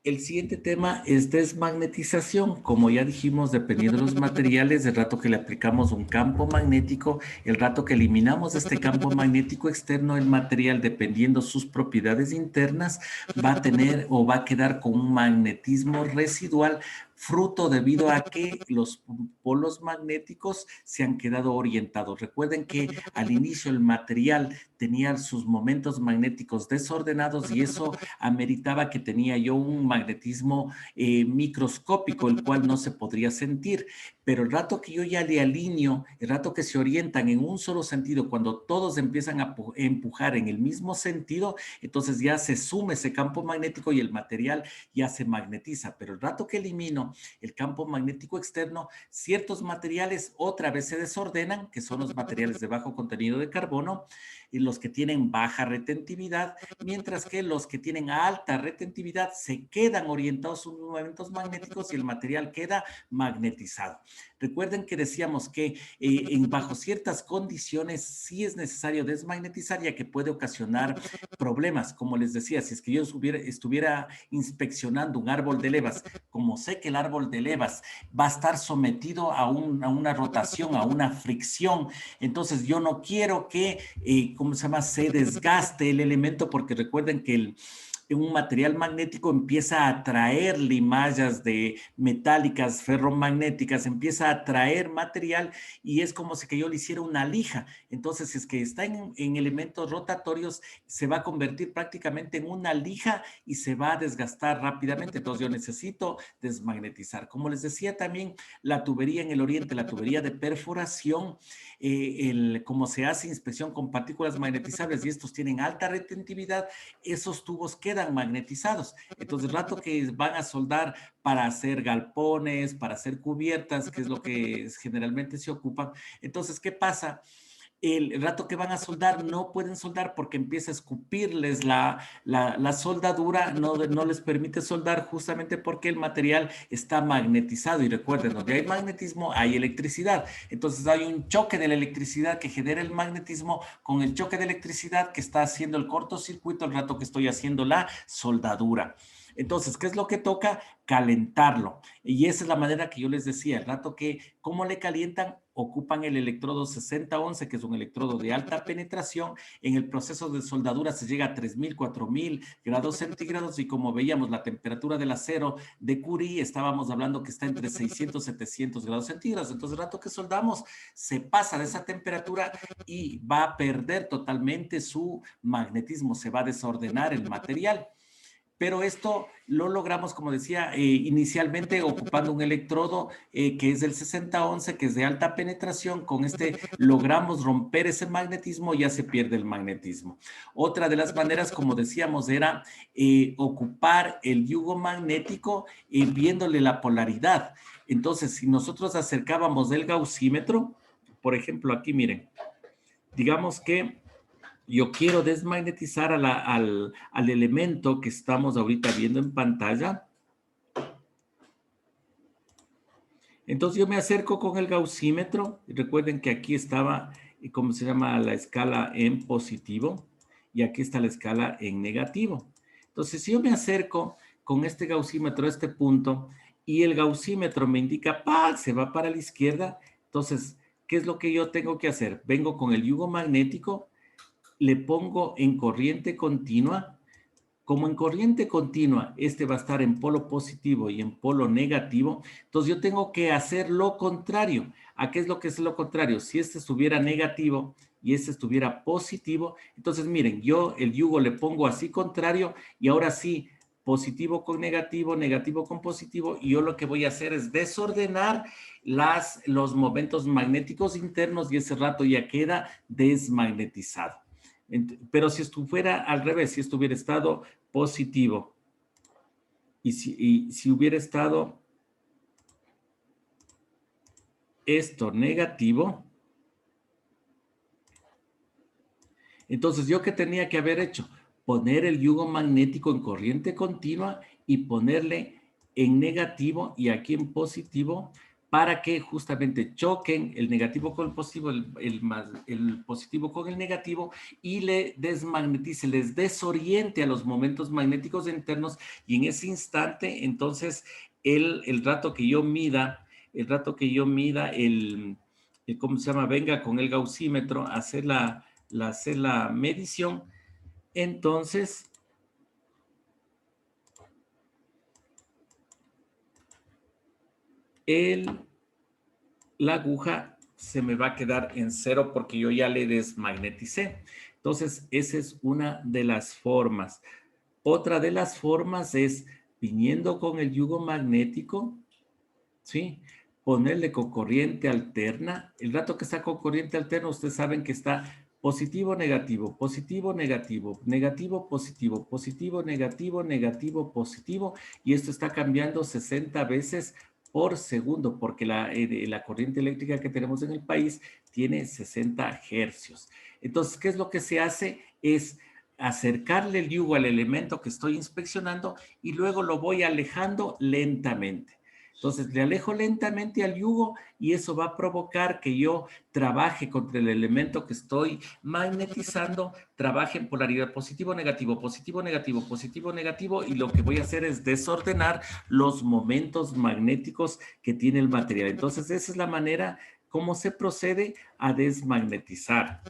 El siguiente tema es desmagnetización. Como ya dijimos, dependiendo de los materiales, el rato que le aplicamos un campo magnético, el rato que eliminamos este campo magnético externo, el material, dependiendo sus propiedades internas, va a tener o va a quedar con un magnetismo residual, fruto debido a que los polos magnéticos se han quedado orientados. Recuerden que al inicio el material tenía sus momentos magnéticos desordenados y eso ameritaba que tenía yo un magnetismo microscópico, el cual no se podría sentir. Pero el rato que yo ya le alineo, el rato que se orientan en un solo sentido, cuando todos empiezan a empujar en el mismo sentido, entonces ya se suma ese campo magnético y el material ya se magnetiza. Pero el rato que elimino el campo magnético externo, ciertos materiales otra vez se desordenan, que son los materiales de bajo contenido de carbono, y los que tienen baja retentividad, mientras que los que tienen alta retentividad se quedan orientados a sus movimientos magnéticos y el material queda magnetizado. Recuerden que decíamos que bajo ciertas condiciones sí es necesario desmagnetizar, ya que puede ocasionar problemas. Como les decía, si es que yo estuviera inspeccionando un árbol de levas, como sé que el árbol de levas va a estar sometido a una rotación, a una fricción, entonces yo no quiero que, ¿cómo se llama?, se desgaste el elemento, porque recuerden que un material magnético empieza a atraer limallas de metálicas, ferromagnéticas, empieza a atraer material y es como si que yo le hiciera una lija. Entonces, si es que está en elementos rotatorios, se va a convertir prácticamente en una lija y se va a desgastar rápidamente. Entonces, yo necesito desmagnetizar. Como les decía también, la tubería en el oriente, la tubería de perforación, como se hace inspección con partículas magnetizables y estos tienen alta retentividad, esos tubos quedan magnetizados. Entonces, el rato que van a soldar para hacer galpones, para hacer cubiertas, que es lo que generalmente se ocupan, entonces, ¿qué pasa? El rato que van a soldar no pueden soldar porque empieza a escupirles la soldadura, no les permite soldar justamente porque el material está magnetizado. Y recuerden, donde hay magnetismo hay electricidad. Entonces hay un choque de la electricidad que genera el magnetismo con el choque de electricidad que está haciendo el cortocircuito el rato que estoy haciendo la soldadura. Entonces, ¿qué es lo que toca? Calentarlo. Y esa es la manera que yo les decía, el rato que, ¿cómo le calientan? Ocupan el electrodo 6011, que es un electrodo de alta penetración. En el proceso de soldadura se llega a 3000, 4000 grados centígrados y como veíamos la temperatura del acero de Curie, estábamos hablando que está entre 600, 700 grados centígrados. Entonces, el rato que soldamos se pasa de esa temperatura y va a perder totalmente su magnetismo, se va a desordenar el material. Pero esto lo logramos, como decía, inicialmente ocupando un electrodo que es del 6011, que es de alta penetración. Con este logramos romper ese magnetismo y ya se pierde el magnetismo. Otra de las maneras, como decíamos, era ocupar el yugo magnético viéndole la polaridad. Entonces, si nosotros acercábamos el gaussímetro, por ejemplo, aquí miren, digamos que yo quiero desmagnetizar al elemento que estamos ahorita viendo en pantalla. Entonces yo me acerco con el gaussímetro. Recuerden que aquí estaba, ¿cómo se llama?, la escala en positivo y aquí está la escala en negativo. Entonces, si yo me acerco con este gaussímetro a este punto y el gaussímetro me indica, ¡pah!, se va para la izquierda, entonces, ¿qué es lo que yo tengo que hacer? Vengo con el yugo magnético, le pongo en corriente continua. Como en corriente continua, este va a estar en polo positivo y en polo negativo, entonces yo tengo que hacer lo contrario. ¿A qué es lo que es lo contrario? Si este estuviera negativo y este estuviera positivo, entonces miren, yo el yugo le pongo así contrario y ahora sí, positivo con negativo, negativo con positivo, y yo lo que voy a hacer es desordenar los momentos magnéticos internos y ese rato ya queda desmagnetizado. Pero si estuviera al revés, si estuviera estado positivo y si hubiera estado esto negativo, entonces yo qué tenía que haber hecho, poner el yugo magnético en corriente continua y ponerle en negativo y aquí en positivo para que justamente choquen el negativo con el positivo, el positivo con el negativo y le desmagnetice, les desoriente a los momentos magnéticos internos y en ese instante, entonces, el rato que yo mida, ¿cómo se llama? Venga con el gaussímetro a hacer hacer la medición, entonces la aguja se me va a quedar en cero porque yo ya le desmagneticé. Entonces, esa es una de las formas. Otra de las formas es viniendo con el yugo magnético, ¿sí? Ponerle con corriente alterna. El rato que está con corriente alterna, ustedes saben que está positivo, negativo, positivo, negativo, negativo, positivo, positivo, negativo, negativo, positivo, y esto está cambiando 60 veces por segundo, porque la corriente eléctrica que tenemos en el país tiene 60 hercios. Entonces, ¿qué es lo que se hace? Es acercarle el yugo al elemento que estoy inspeccionando y luego lo voy alejando lentamente. Entonces le alejo lentamente al yugo y eso va a provocar que yo trabaje contra el elemento que estoy magnetizando, trabaje en polaridad positivo, negativo, positivo, negativo, positivo, negativo, y lo que voy a hacer es desordenar los momentos magnéticos que tiene el material. Entonces esa es la manera como se procede a desmagnetizar.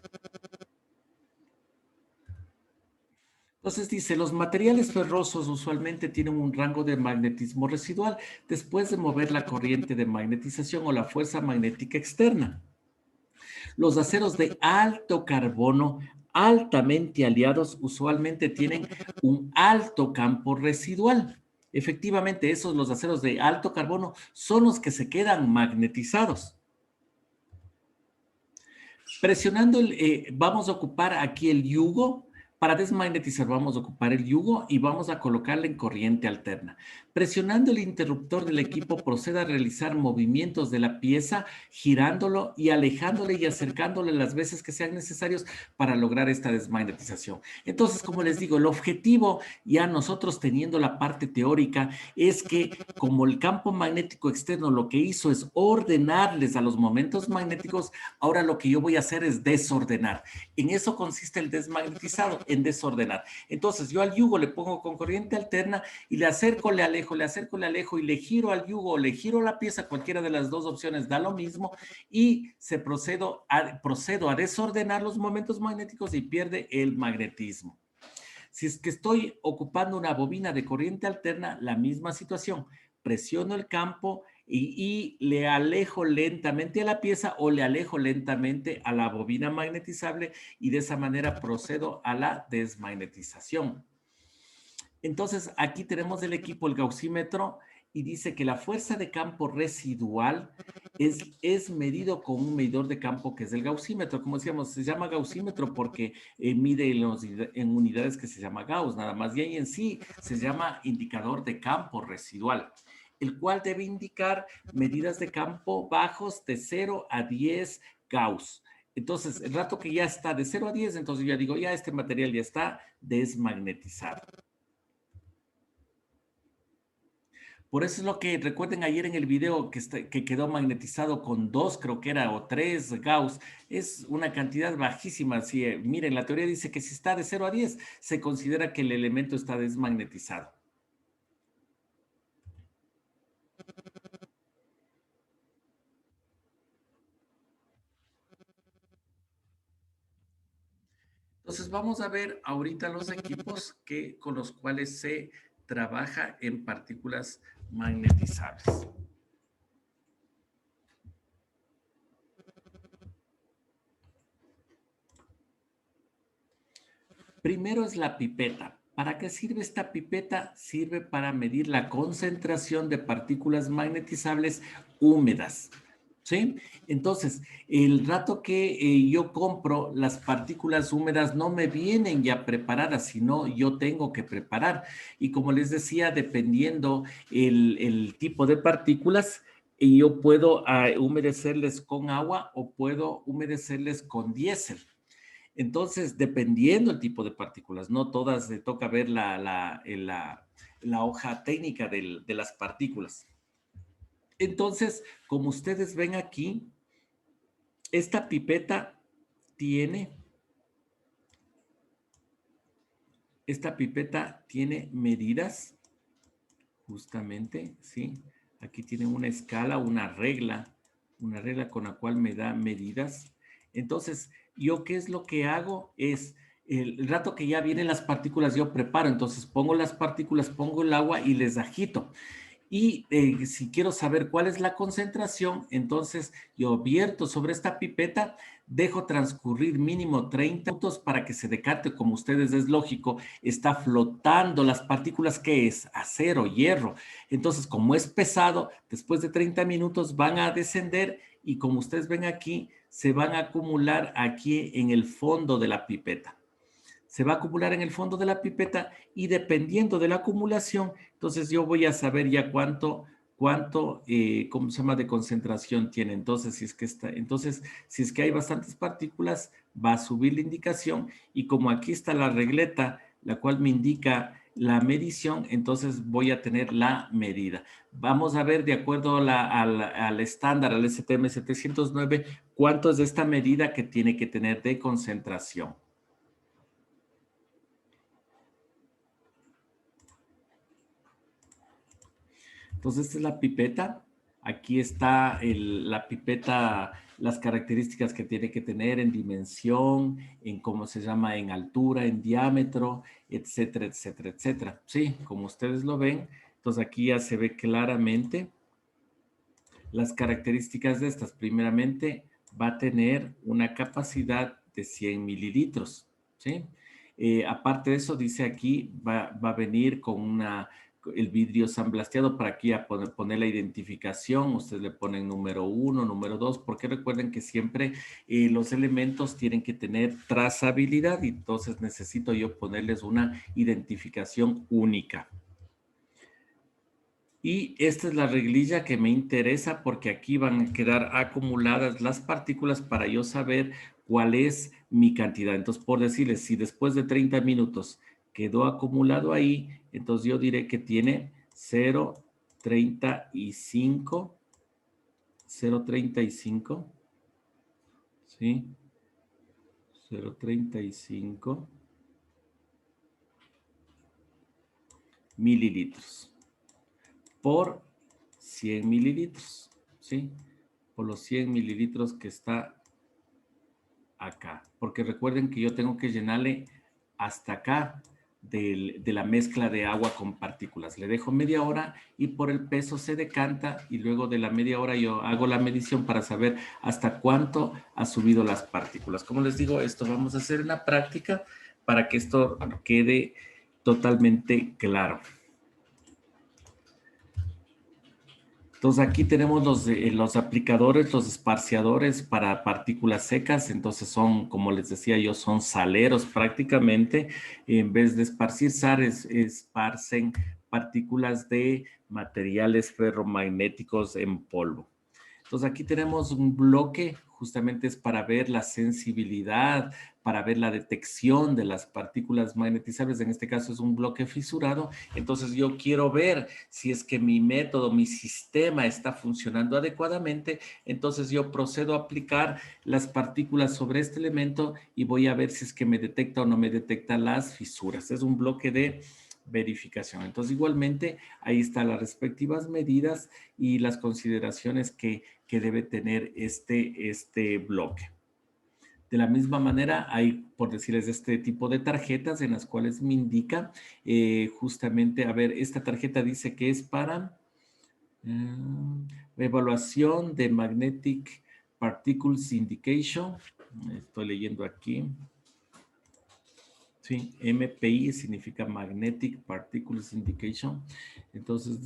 Entonces dice, los materiales ferrosos usualmente tienen un rango de magnetismo residual después de mover la corriente de magnetización o la fuerza magnética externa. Los aceros de alto carbono altamente aliados usualmente tienen un alto campo residual. Efectivamente, los aceros de alto carbono son los que se quedan magnetizados. Presionando, vamos a ocupar aquí el yugo. Para desmagnetizar vamos a ocupar el yugo y vamos a colocarle en corriente alterna. Presionando el interruptor del equipo, proceda a realizar movimientos de la pieza, girándolo y alejándole y acercándole las veces que sean necesarios para lograr esta desmagnetización. Entonces, como les digo, el objetivo, ya nosotros teniendo la parte teórica, es que como el campo magnético externo lo que hizo es ordenarles a los momentos magnéticos, ahora lo que yo voy a hacer es desordenar. En eso consiste el desmagnetizado, en desordenar. Entonces yo al yugo le pongo con corriente alterna y le acerco, le alejo, le acerco, le alejo y le giro al yugo o le giro la pieza, cualquiera de las dos opciones da lo mismo y procedo a desordenar los momentos magnéticos y pierde el magnetismo. Si es que estoy ocupando una bobina de corriente alterna, la misma situación. Presiono el campo y le alejo lentamente a la pieza o le alejo lentamente a la bobina magnetizable y de esa manera procedo a la desmagnetización. Entonces, aquí tenemos el equipo, el gaussímetro, y dice que la fuerza de campo residual es medido con un medidor de campo que es el gaussímetro. Como decíamos, se llama gaussímetro porque mide en unidades que se llama Gauss, nada más. Y ahí en sí se llama indicador de campo residual, el cual debe indicar medidas de campo bajos de 0 a 10 Gauss. Entonces, el rato que ya está de 0 a 10, entonces yo ya digo, ya este material ya está desmagnetizado. Por eso es lo que recuerden ayer en el video que quedó magnetizado con 2, creo que era, o 3 Gauss. Es una cantidad bajísima. Si, miren, la teoría dice que si está de 0 a 10, se considera que el elemento está desmagnetizado. Entonces vamos a ver ahorita los equipos con los cuales se trabaja en partículas magnetizables. Primero es la pipeta. ¿Para qué sirve esta pipeta? Sirve para medir la concentración de partículas magnetizables húmedas. ¿Sí? Entonces, el rato que yo compro las partículas húmedas no me vienen ya preparadas, sino yo tengo que preparar. Y como les decía, dependiendo el tipo de partículas, yo puedo humedecerles con agua o puedo humedecerles con diésel. Entonces, dependiendo el tipo de partículas, no todas toca ver la hoja técnica de las partículas. Entonces, como ustedes ven aquí, esta pipeta tiene, medidas, justamente, ¿sí? Aquí tiene una escala, una regla con la cual me da medidas. Entonces, yo qué es lo que hago es, el rato que ya vienen las partículas, yo preparo, entonces pongo las partículas, pongo el agua y les agito. Y si quiero saber cuál es la concentración, entonces yo vierto sobre esta pipeta, dejo transcurrir mínimo 30 minutos para que se decante, como ustedes es lógico, está flotando las partículas que es acero, hierro. Entonces, como es pesado, después de 30 minutos van a descender y como ustedes ven aquí, se van a acumular aquí en el fondo de la pipeta. Se va a acumular en el fondo de la pipeta y dependiendo de la acumulación, entonces yo voy a saber ya ¿cómo se llama? De concentración tiene. Entonces, si es que hay bastantes partículas, va a subir la indicación y como aquí está la regleta, la cual me indica la medición, entonces voy a tener la medida. Vamos a ver de acuerdo al estándar, al STM 709, cuánto es de esta medida que tiene que tener de concentración. Entonces, esta es la pipeta. Aquí está la pipeta, las características que tiene que tener en dimensión, en cómo se llama, en altura, en diámetro, etcétera, etcétera, etcétera. Sí, como ustedes lo ven, entonces aquí ya se ve claramente las características de estas. Primeramente, va a tener una capacidad de 100 mililitros, ¿sí? Aparte de eso, dice aquí, va a venir con el vidrio sandblasteado para aquí a poner la identificación. Ustedes le ponen número 1, número 2, porque recuerden que siempre los elementos tienen que tener trazabilidad y entonces necesito yo ponerles una identificación única. Y esta es la reglilla que me interesa porque aquí van a quedar acumuladas las partículas para yo saber cuál es mi cantidad. Entonces, por decirles, si después de 30 minutos quedó acumulado ahí, entonces yo diré que tiene 0,35, 0,35, ¿sí? 0,35 mililitros por 100 mililitros, ¿sí? Por los 100 mililitros que está acá. Porque recuerden que yo tengo que llenarle hasta acá de la mezcla de agua con partículas. Le dejo media hora y por el peso se decanta y luego de la media hora yo hago la medición para saber hasta cuánto ha subido las partículas. Como les digo, esto vamos a hacer en la práctica para que esto quede totalmente claro. Entonces aquí tenemos los aplicadores, los esparciadores para partículas secas. Entonces son, como les decía yo, son saleros prácticamente. En vez de esparcir sales, esparcen partículas de materiales ferromagnéticos en polvo. Entonces aquí tenemos un bloque, justamente es para ver la sensibilidad, para ver la detección de las partículas magnetizables. En este caso es un bloque fisurado. Entonces yo quiero ver si es que mi método, mi sistema está funcionando adecuadamente. Entonces yo procedo a aplicar las partículas sobre este elemento y voy a ver si es que me detecta o no me detecta las fisuras. Es un bloque de verificación. Entonces, igualmente, ahí están las respectivas medidas y las consideraciones que debe tener este bloque. De la misma manera, hay, por decirles, este tipo de tarjetas en las cuales me indica justamente, a ver, esta tarjeta dice que es para evaluación de Magnetic Particles Indication. Estoy leyendo aquí. Sí, MPI significa Magnetic Particles Indication. Entonces,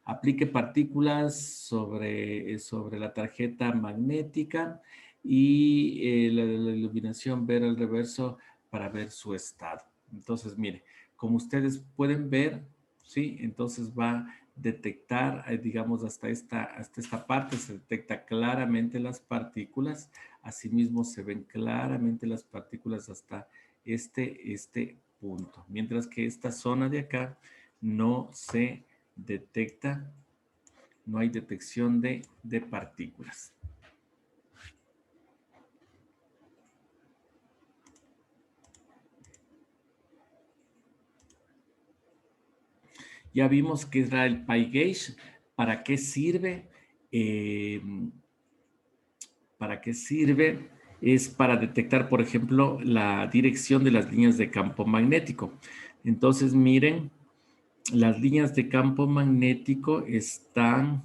aplique partículas sobre la tarjeta magnética y la iluminación ver el reverso para ver su estado. Entonces, mire, como ustedes pueden ver, ¿sí? Entonces va a detectar, digamos, hasta esta parte se detecta claramente las partículas. Asimismo, se ven claramente las partículas hasta este punto. Mientras que esta zona de acá no se detecta No hay detección de partículas. Ya vimos qué era el PI gauge, para qué sirve. ¿Para qué sirve? Es para detectar, por ejemplo, la dirección de las líneas de campo magnético. Entonces, miren, las líneas de campo magnético están,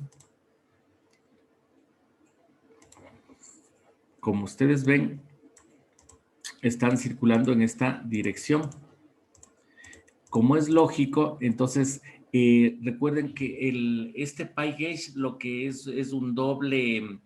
como ustedes ven, están circulando en esta dirección. Como es lógico, entonces recuerden que este PI gauge lo que es un doble,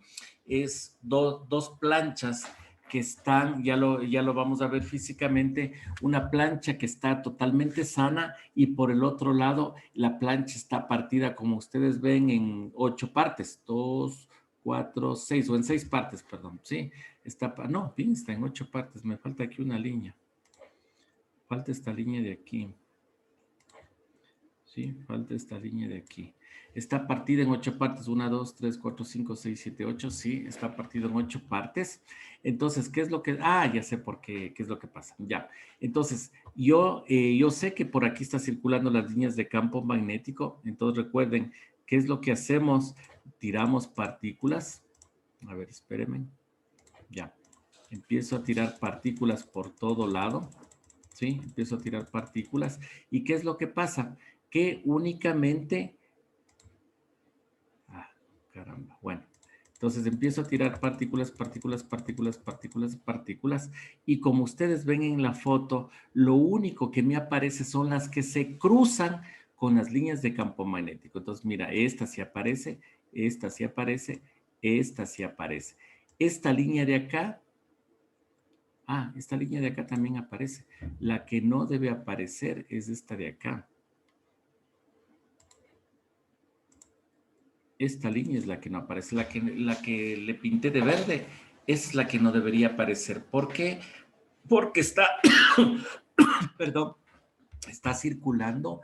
es dos planchas que están, ya lo vamos a ver físicamente, una plancha que está totalmente sana y por el otro lado la plancha está partida, como ustedes ven, en 8 partes, 2, 4, 6, o en 6 partes, perdón, ¿sí? No, bien, está en 8 partes, me falta aquí una línea, falta esta línea de aquí. Sí, falta esta línea de aquí. Está partida en 8 partes. 1, 2, 3, 4, 5, 6, 7, 8. Sí, está partido en 8 partes. Entonces, ¿qué es lo que...? Ah, ya sé por qué es lo que pasa. Ya. Entonces, yo sé que por aquí está circulando las líneas de campo magnético. Entonces, recuerden, ¿qué es lo que hacemos? Tiramos partículas. A ver, espérenme. Ya. Empiezo a tirar partículas por todo lado. ¿Sí? Empiezo a tirar partículas. ¿Y qué es lo que pasa? Que únicamente... Ah, caramba. Bueno, entonces empiezo a tirar partículas, partículas, partículas, partículas, partículas. Y como ustedes ven en la foto, lo único que me aparece son las que se cruzan con las líneas de campo magnético. Entonces, mira, esta sí aparece, esta sí aparece, esta sí aparece. Esta línea de acá... esta línea de acá también aparece. La que no debe aparecer es esta de acá. Esta línea es la que no aparece. La que le pinté de verde es la que no debería aparecer. ¿Por qué? Porque está, perdón, está circulando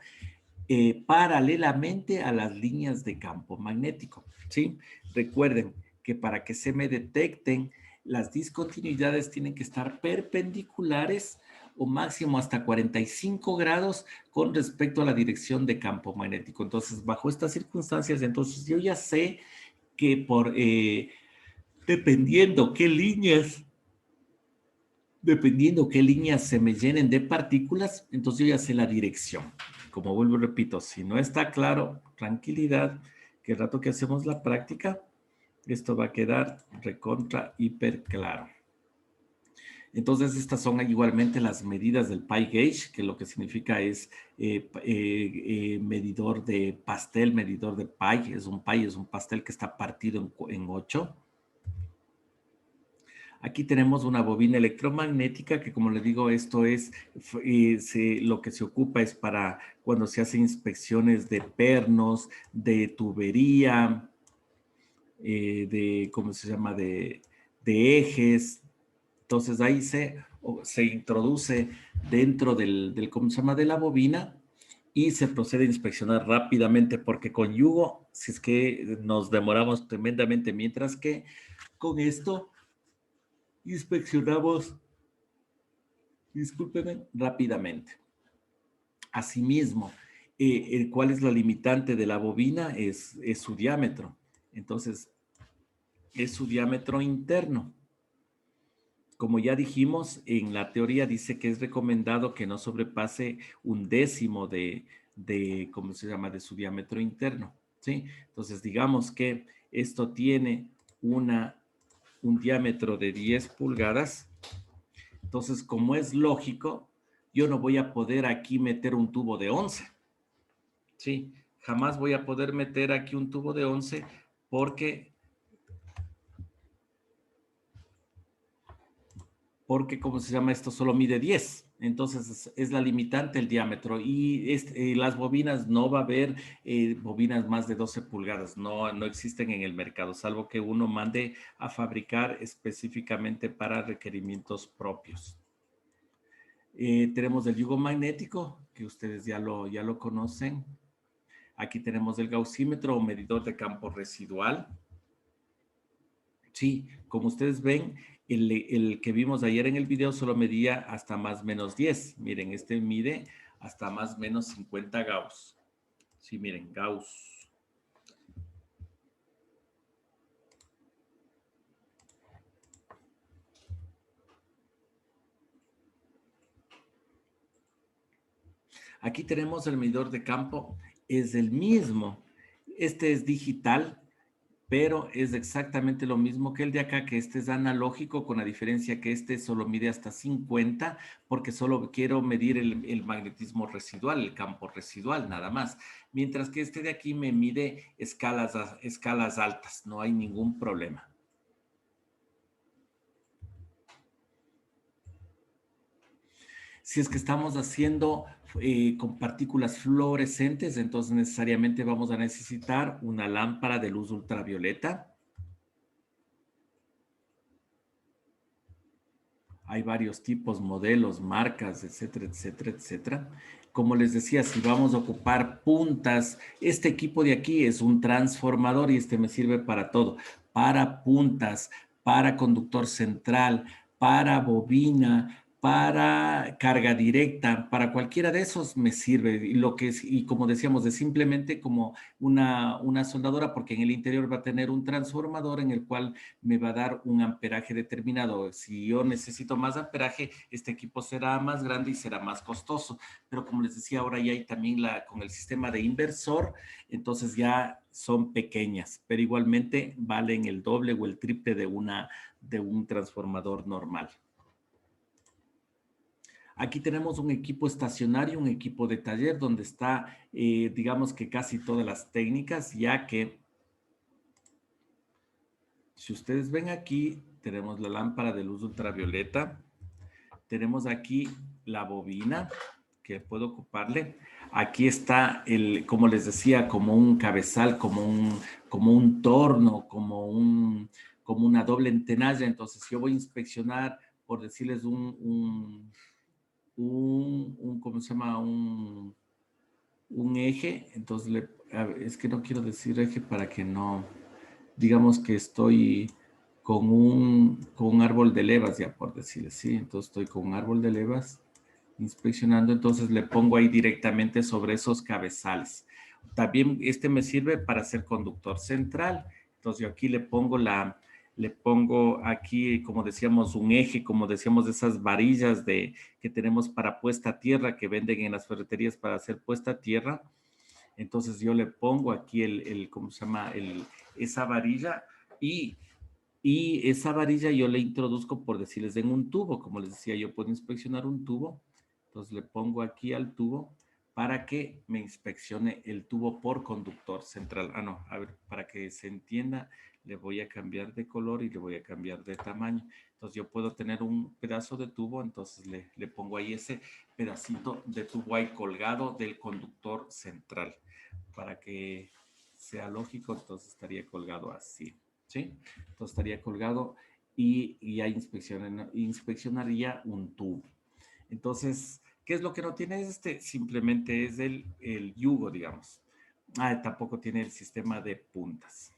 paralelamente a las líneas de campo magnético. ¿Sí? Recuerden que para que se me detecten, las discontinuidades tienen que estar perpendiculares o máximo hasta 45 grados con respecto a la dirección de campo magnético. Entonces, bajo estas circunstancias, entonces yo ya sé que dependiendo qué líneas, dependiendo qué líneas se me llenen de partículas, entonces yo ya sé la dirección. Como vuelvo y repito, si no está claro, tranquilidad, que el rato que hacemos la práctica, esto va a quedar recontra hiper claro. Entonces, estas son igualmente las medidas del PI gauge, que lo que significa es medidor de pastel, medidor de pie. Es un pastel que está partido en 8. Aquí tenemos una bobina electromagnética que, como les digo, esto es lo que se ocupa es para cuando se hacen inspecciones de pernos, de tubería, ¿cómo se llama? De ejes. Entonces ahí se introduce dentro ¿cómo se llama? De la bobina y se procede a inspeccionar rápidamente porque con yugo, si es que nos demoramos tremendamente, mientras que con esto inspeccionamos, discúlpenme, rápidamente. Asimismo, ¿cuál es la limitante de la bobina? Es su diámetro. Entonces, es su diámetro interno. Como ya dijimos, en la teoría dice que es recomendado que no sobrepase 1/10 ¿cómo se llama? De su diámetro interno, ¿sí? Entonces, digamos que esto tiene un diámetro de 10 pulgadas. Entonces, como es lógico, yo no voy a poder aquí meter un tubo de 11, ¿sí? Jamás voy a poder meter aquí un tubo de 11 porque ¿cómo se llama esto? Solo mide 10. Entonces es la limitante el diámetro y las bobinas no va a haber bobinas más de 12 pulgadas, no existen en el mercado, salvo que uno mande a fabricar específicamente para requerimientos propios. Tenemos el yugo magnético, que ustedes ya lo conocen. Aquí tenemos el gaussímetro o medidor de campo residual. Sí, como ustedes ven, el que vimos ayer en el video solo medía hasta más menos 10. Miren, este mide hasta más menos 50 Gauss. Sí, miren, Gauss. Aquí tenemos el medidor de campo, es el mismo. Este es digital, pero es exactamente lo mismo que el de acá, que este es analógico, con la diferencia que este solo mide hasta 50, porque solo quiero medir el magnetismo residual, el campo residual, nada más. Mientras que este de aquí me mide escalas altas, no hay ningún problema. Si es que estamos haciendo con partículas fluorescentes, entonces necesariamente vamos a necesitar una lámpara de luz ultravioleta. Hay varios tipos, modelos, marcas, etcétera, etcétera, etcétera. Como les decía, si vamos a ocupar puntas, este equipo de aquí es un transformador y este me sirve para todo, para puntas, para conductor central, para bobina, para carga directa, para cualquiera de esos me sirve. Y lo que es, y como decíamos, es simplemente como una soldadora, porque en el interior va a tener un transformador en el cual me va a dar un amperaje determinado. Si yo necesito más amperaje, este equipo será más grande y será más costoso. Pero como les decía, ahora ya hay también con el sistema de inversor, entonces ya son pequeñas, pero igualmente valen el doble o el triple de un transformador normal. Aquí tenemos un equipo estacionario, un equipo de taller, donde está, digamos que casi todas las técnicas, ya que si ustedes ven aquí, tenemos la lámpara de luz ultravioleta, tenemos aquí la bobina que puedo ocuparle. Aquí está como les decía, como un cabezal, como un torno, como una doble entenalla. Entonces yo voy a inspeccionar, por decirles, ¿cómo se llama? Un eje. Entonces, es que no quiero decir eje para que no, digamos que estoy con un árbol de levas, ya por decirles, ¿sí? Entonces estoy con un árbol de levas inspeccionando, entonces le pongo ahí directamente sobre esos cabezales. También este me sirve para ser conductor central. Entonces yo aquí le pongo aquí, como decíamos, un eje, como decíamos, de esas varillas que tenemos para puesta a tierra, que venden en las ferreterías para hacer puesta a tierra. Entonces yo le pongo aquí ¿cómo se llama? Esa varilla y, y esa varilla yo le introduzco, por decirles, en un tubo. Como les decía, yo puedo inspeccionar un tubo. Entonces le pongo aquí al tubo para que me inspeccione el tubo por conductor central. Ah, no, a ver, para que se entienda, le voy a cambiar de color y le voy a cambiar de tamaño. Entonces yo puedo tener un pedazo de tubo, entonces le pongo ahí ese pedacito de tubo ahí colgado del conductor central. Para que sea lógico, entonces estaría colgado así, ¿sí? Entonces estaría colgado y ya inspeccionaría un tubo. Entonces, ¿qué es lo que no tiene este? Simplemente es el yugo, digamos. Tampoco tiene el sistema de puntas.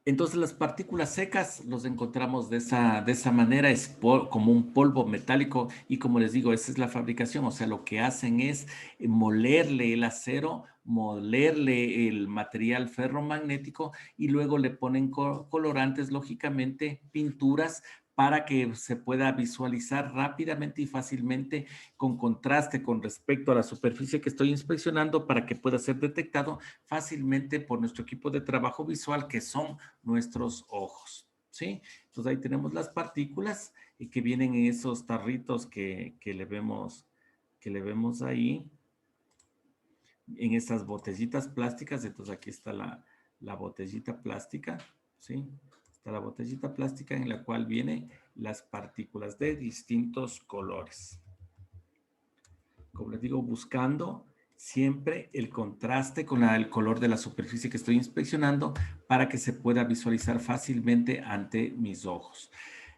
Entonces las partículas secas los encontramos de esa manera, es como un polvo metálico y como les digo, esa es la fabricación, o sea, lo que hacen es molerle el acero, molerle el material ferromagnético y luego le ponen colorantes, lógicamente, pinturas para que se pueda visualizar rápidamente y fácilmente con contraste con respecto a la superficie que estoy inspeccionando para que pueda ser detectado fácilmente por nuestro equipo de trabajo visual que son nuestros ojos, ¿sí? Entonces ahí tenemos las partículas y que vienen en esos tarritos que le vemos ahí, en estas botellitas plásticas. Entonces aquí está la botellita plástica, ¿sí? Está la botellita plástica en la cual vienen las partículas de distintos colores. Como les digo, buscando siempre el contraste con el color de la superficie que estoy inspeccionando para que se pueda visualizar fácilmente ante mis ojos.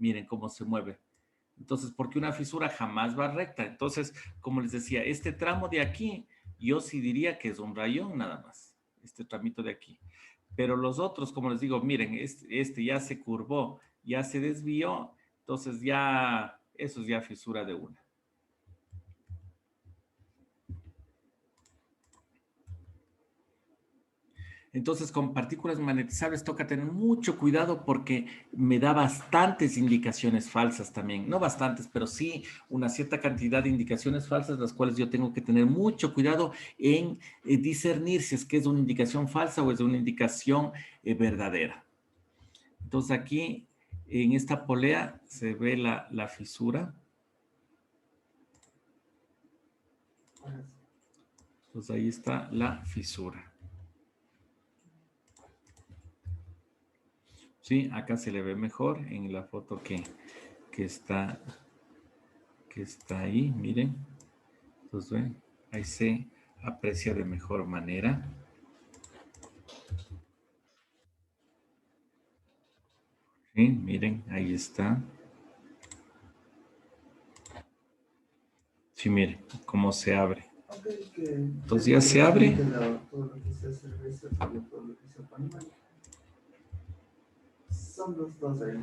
Miren cómo se mueve. Entonces, porque una fisura jamás va recta. Entonces, como les decía, este tramo de aquí, yo sí diría que es un rayón nada más, este tramito de aquí. Pero los otros, como les digo, miren, este ya se curvó, ya se desvió, entonces ya, eso es ya fisura de una. Entonces, con partículas magnetizables toca tener mucho cuidado porque me da bastantes indicaciones falsas también. No bastantes, pero sí una cierta cantidad de indicaciones falsas, las cuales yo tengo que tener mucho cuidado en discernir si es que es una indicación falsa o es una indicación verdadera. Entonces, aquí en esta polea se ve la fisura. Entonces, ahí está la fisura. Sí, acá se le ve mejor en la foto que está ahí, miren. Entonces, ven, ahí se aprecia de mejor manera. Sí, miren, ahí está. Sí, miren cómo se abre. Entonces ya se abre. Son los dos ahí.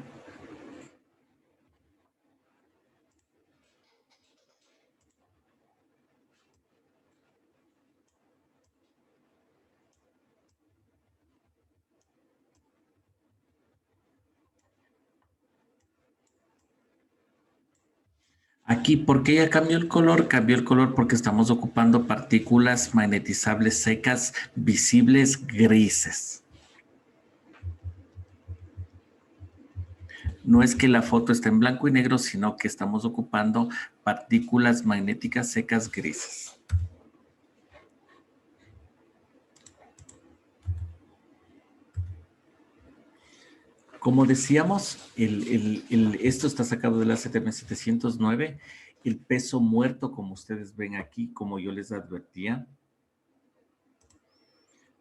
Aquí, ¿por qué ya cambió el color? Cambió el color porque estamos ocupando partículas magnetizables secas, visibles, grises. No es que la foto esté en blanco y negro, sino que estamos ocupando partículas magnéticas secas grises. Como decíamos, esto está sacado de la CTM 709. El peso muerto, como ustedes ven aquí, como yo les advertía,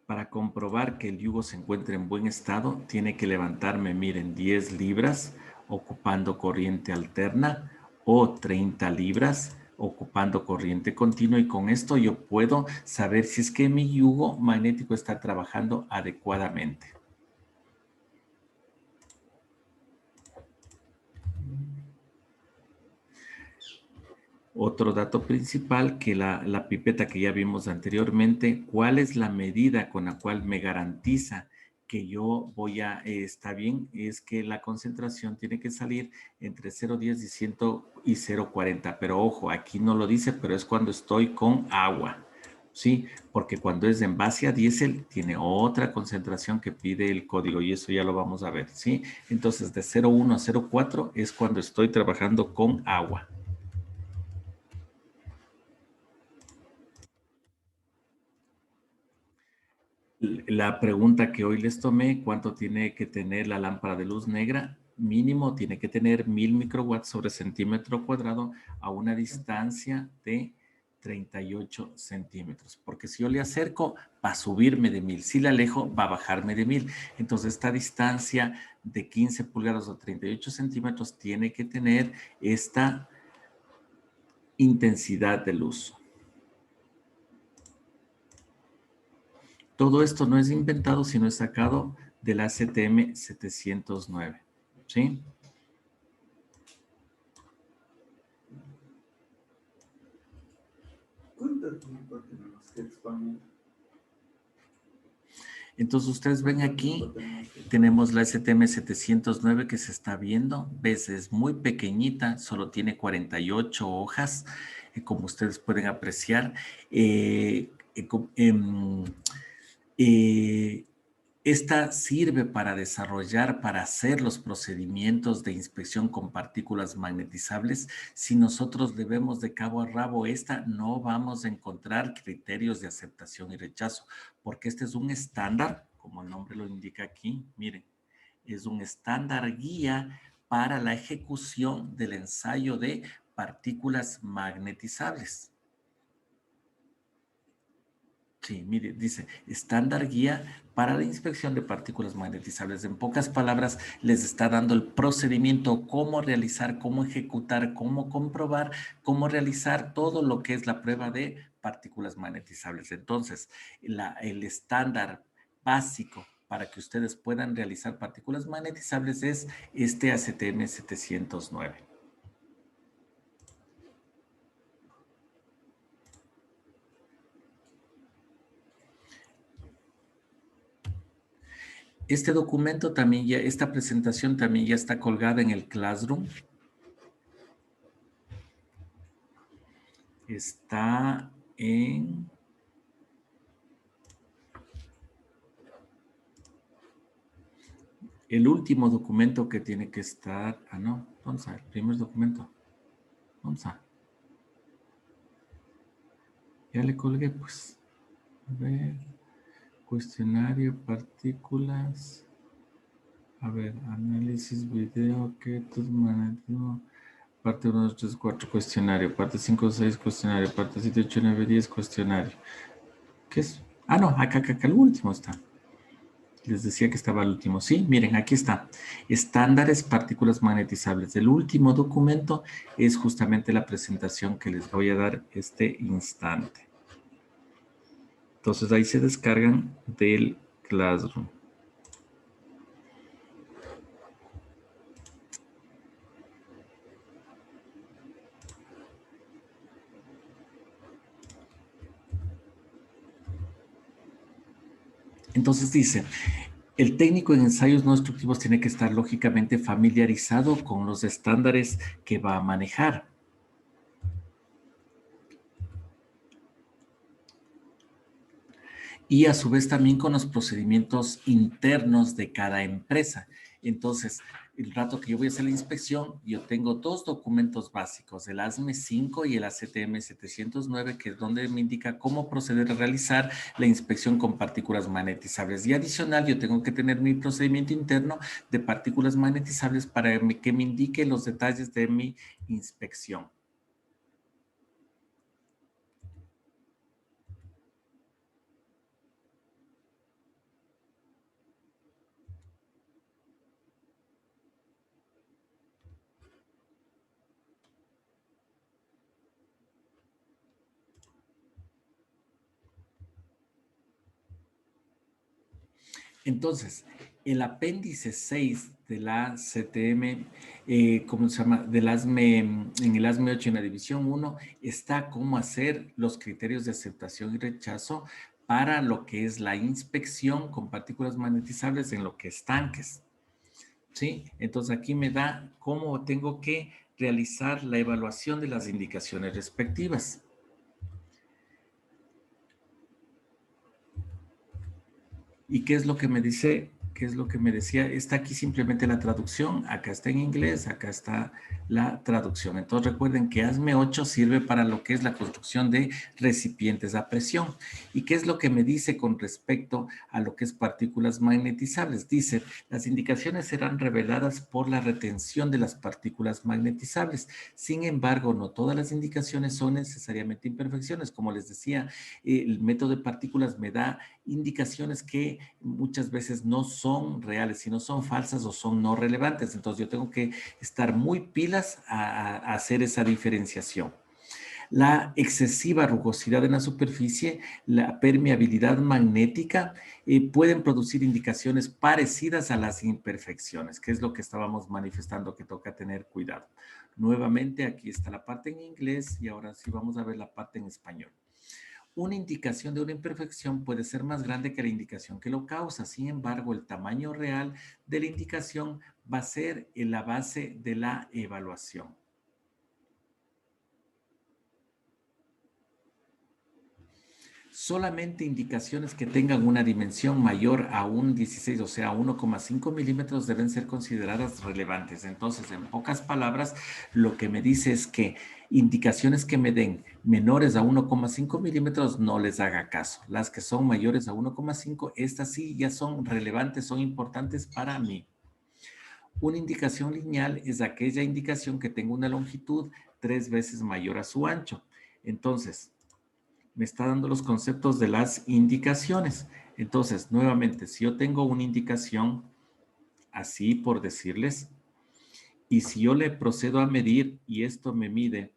para comprobar que el yugo se encuentra en buen estado, tiene que levantarme, miren, 10 libras ocupando corriente alterna o 30 libras ocupando corriente continua, y con esto yo puedo saber si es que mi yugo magnético está trabajando adecuadamente. Otro dato principal, que la pipeta que ya vimos anteriormente, ¿cuál es la medida con la cual me garantiza que yo voy a, está bien? Es que la concentración tiene que salir entre 0,10 y 100 y 0,40. Pero ojo, aquí no lo dice, pero es cuando estoy con agua. ¿Sí? Porque cuando es de envase a diésel, tiene otra concentración que pide el código, y eso ya lo vamos a ver. ¿Sí? Entonces, de 0,1 a 0,4 es cuando estoy trabajando con agua. La pregunta que hoy les tomé, ¿cuánto tiene que tener la lámpara de luz negra? Mínimo tiene que tener 1000 microwatts sobre centímetro cuadrado a una distancia de 38 centímetros. Porque si yo le acerco, va a subirme de 1000. Si le alejo, va a bajarme de 1000. Entonces, esta distancia de 15 pulgadas o 38 centímetros tiene que tener esta intensidad de luz. Todo esto no es inventado, sino es sacado de la CTM 709. ¿Sí? Entonces ustedes ven aquí, tenemos la STM 709 que se está viendo. Ves, es muy pequeñita, solo tiene 48 hojas, como ustedes pueden apreciar. Esta sirve para desarrollar, para hacer los procedimientos de inspección con partículas magnetizables. Si nosotros le vemos de cabo a rabo esta, no vamos a encontrar criterios de aceptación y rechazo, porque este es un estándar, como el nombre lo indica aquí. Miren, es un estándar guía para la ejecución del ensayo de partículas magnetizables. Sí, mire, dice, estándar guía para la inspección de partículas magnetizables. En pocas palabras, les está dando el procedimiento, cómo realizar, cómo ejecutar, cómo comprobar, cómo realizar todo lo que es la prueba de partículas magnetizables. Entonces, el estándar básico para que ustedes puedan realizar partículas magnetizables es este ACTM 709. Este documento también ya, esta presentación también ya está colgada en el Classroom. Está en... El último documento que tiene que estar... Ah, no, vamos a ver, el primer documento. Vamos a... Ya le colgué, pues. A ver, cuestionario, partículas... A ver, análisis, video, que tus magnetismo, parte 1, 2, 3, 4, cuestionario, parte 5, 6, cuestionario, parte 7, 8, 9, 10, cuestionario. ¿Qué es? Ah, no, acá, el último está. Les decía que estaba el último. Sí, miren, aquí está. Estándares, partículas magnetizables. El último documento es justamente la presentación que les voy a dar este instante. Entonces ahí se descargan del Classroom. Entonces dice, el técnico en ensayos no destructivos tiene que estar lógicamente familiarizado con los estándares que va a manejar. Y a su vez también con los procedimientos internos de cada empresa. Entonces, el rato que yo voy a hacer la inspección, yo tengo dos documentos básicos, el ASME 5 y el ACTM 709, que es donde me indica cómo proceder a realizar la inspección con partículas magnetizables. Y adicional, yo tengo que tener mi procedimiento interno de partículas magnetizables para que me indique los detalles de mi inspección. Entonces, el apéndice 6 de la CTM, ¿cómo se llama? Del ASME, en el ASME 8 en la división 1, está cómo hacer los criterios de aceptación y rechazo para lo que es la inspección con partículas magnetizables en lo que es tanques. ¿Sí? Entonces aquí me da cómo tengo que realizar la evaluación de las indicaciones respectivas. ¿Y qué es lo que me dice? ¿Qué es lo que me decía? Está aquí simplemente la traducción, acá está en inglés, acá está la traducción. Entonces recuerden que ASME 8 sirve para lo que es la construcción de recipientes a presión. ¿Y qué es lo que me dice con respecto a lo que es partículas magnetizables? Dice, las indicaciones serán reveladas por la retención de las partículas magnetizables. Sin embargo, no todas las indicaciones son necesariamente imperfecciones. Como les decía, el método de partículas me da indicaciones que muchas veces no son reales, sino son falsas o son no relevantes. Entonces yo tengo que estar muy pilas a hacer esa diferenciación. La excesiva rugosidad en la superficie, la permeabilidad magnética, pueden producir indicaciones parecidas a las imperfecciones, que es lo que estábamos manifestando que toca tener cuidado. Nuevamente, aquí está la parte en inglés y ahora sí vamos a ver la parte en español. Una indicación de una imperfección puede ser más grande que la indicación que lo causa. Sin embargo, el tamaño real de la indicación va a ser en la base de la evaluación. Solamente indicaciones que tengan una dimensión mayor a un 16, o sea, 1,5 milímetros deben ser consideradas relevantes. Entonces, en pocas palabras, lo que me dice es que indicaciones que me den menores a 1,5 milímetros no les haga caso. Las que son mayores a 1,5, estas sí ya son relevantes, son importantes para mí. Una indicación lineal es aquella indicación que tenga una longitud 3 veces mayor a su ancho. Entonces, me está dando los conceptos de las indicaciones. Entonces, nuevamente, si yo tengo una indicación, así por decirles, y si yo le procedo a medir y esto me mide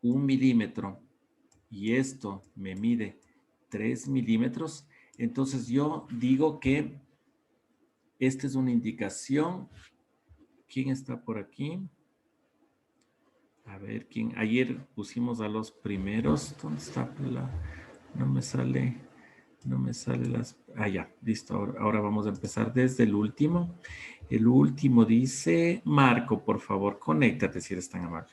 1 milímetro y esto me mide 3 milímetros, entonces yo digo que esta es una indicación. ¿Quién está por aquí? A ver, ¿quién? Ayer pusimos a los primeros. ¿Dónde está la? No me sale las... Ah, ya, listo. Ahora vamos a empezar desde el último. El último dice, Marco, por favor, conéctate si eres tan amable.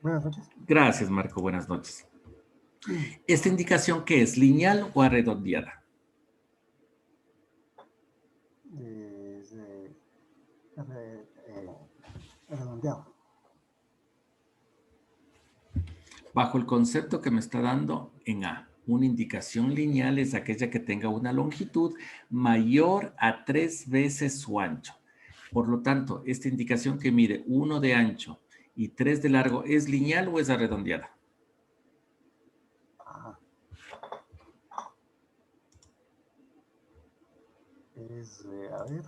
Buenas noches. Gracias, Marco. Buenas noches. ¿Esta indicación qué es? ¿Lineal o redondeada? Es redondeado. Bajo el concepto que me está dando en A, una indicación lineal es aquella que tenga una longitud mayor a 3 veces su ancho. Por lo tanto, esta indicación que mide 1 de ancho y 3 de largo, ¿es lineal o es redondeada? Es, a ver,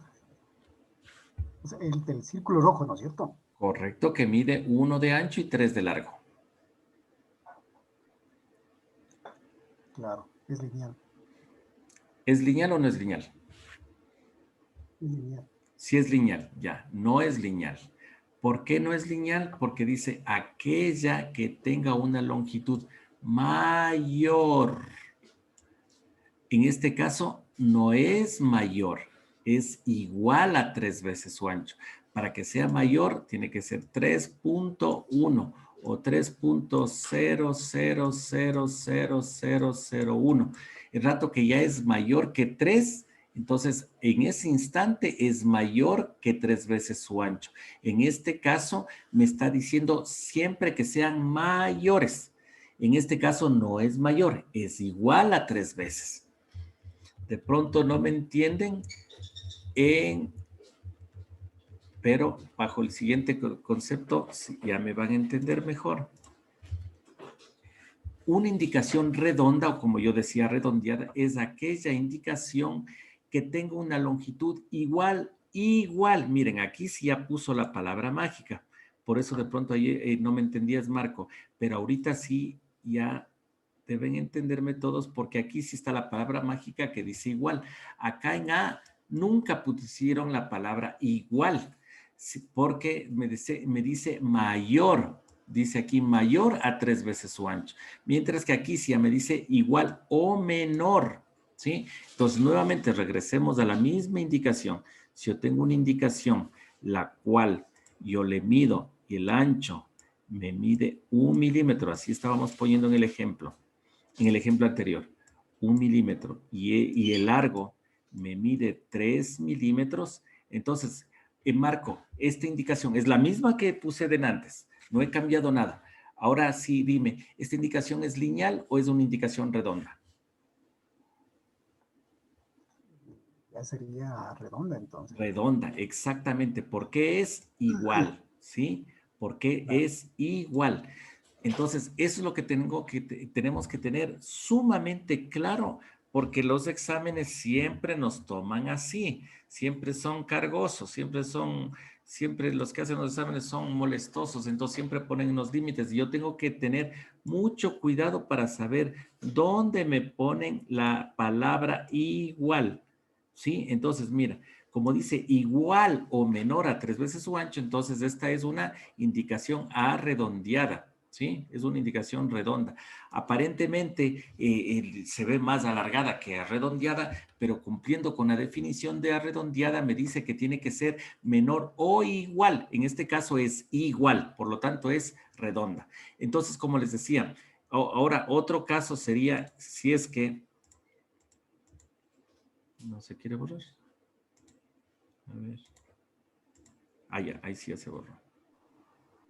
es el del círculo rojo, ¿no es cierto? Correcto, que mide 1 de ancho y 3 de largo. Claro, es lineal. ¿Es lineal o no es lineal? Es lineal. Sí es lineal, ya, no es lineal. ¿Por qué no es lineal? Porque dice aquella que tenga una longitud mayor. En este caso, no es mayor, es igual a 3 veces su ancho. Para que sea mayor, tiene que ser 3.1 o 3.000000001. El rato que ya es mayor que 3, entonces en ese instante es mayor que 3 veces su ancho. En este caso, me está diciendo siempre que sean mayores. En este caso no es mayor, es igual a 3 veces. De pronto no me entienden, pero bajo el siguiente concepto ya me van a entender mejor. Una indicación redonda, o como yo decía, redondeada, es aquella indicación que tenga una longitud igual. Miren, aquí sí ya puso la palabra mágica. Por eso de pronto ahí no me entendías, Marco, pero ahorita sí ya deben entenderme todos porque aquí sí está la palabra mágica que dice igual. Acá en A nunca pusieron la palabra igual porque me dice mayor. Dice aquí mayor a 3 veces su ancho. Mientras que aquí sí ya me dice igual o menor. ¿Sí? Entonces, nuevamente regresemos a la misma indicación. Si yo tengo una indicación la cual yo le mido el ancho me mide 1 milímetro, así estábamos poniendo en el ejemplo anterior, 1 milímetro y el largo me mide 3 milímetros, entonces, Marco, esta indicación es la misma que puse de antes, no he cambiado nada. Ahora sí, dime, ¿esta indicación es lineal o es una indicación redonda? Ya sería redonda entonces. Redonda, exactamente, porque es igual, ¿sí? Porque es igual. Entonces, eso es lo que tenemos que tener sumamente claro, porque los exámenes siempre nos toman así, siempre son cargosos, siempre los que hacen los exámenes son molestosos, entonces siempre ponen unos límites y yo tengo que tener mucho cuidado para saber dónde me ponen la palabra igual, ¿sí? Entonces, mira, como dice igual o menor a 3 veces su ancho, entonces esta es una indicación redondeada. ¿Sí? Es una indicación redonda. Aparentemente se ve más alargada que redondeada, pero cumpliendo con la definición de redondeada me dice que tiene que ser menor o igual. En este caso es igual, por lo tanto es redonda. Entonces, como les decía, ahora otro caso sería si es que no se quiere borrar. A ver. Ah, ya, ahí sí ya se borró.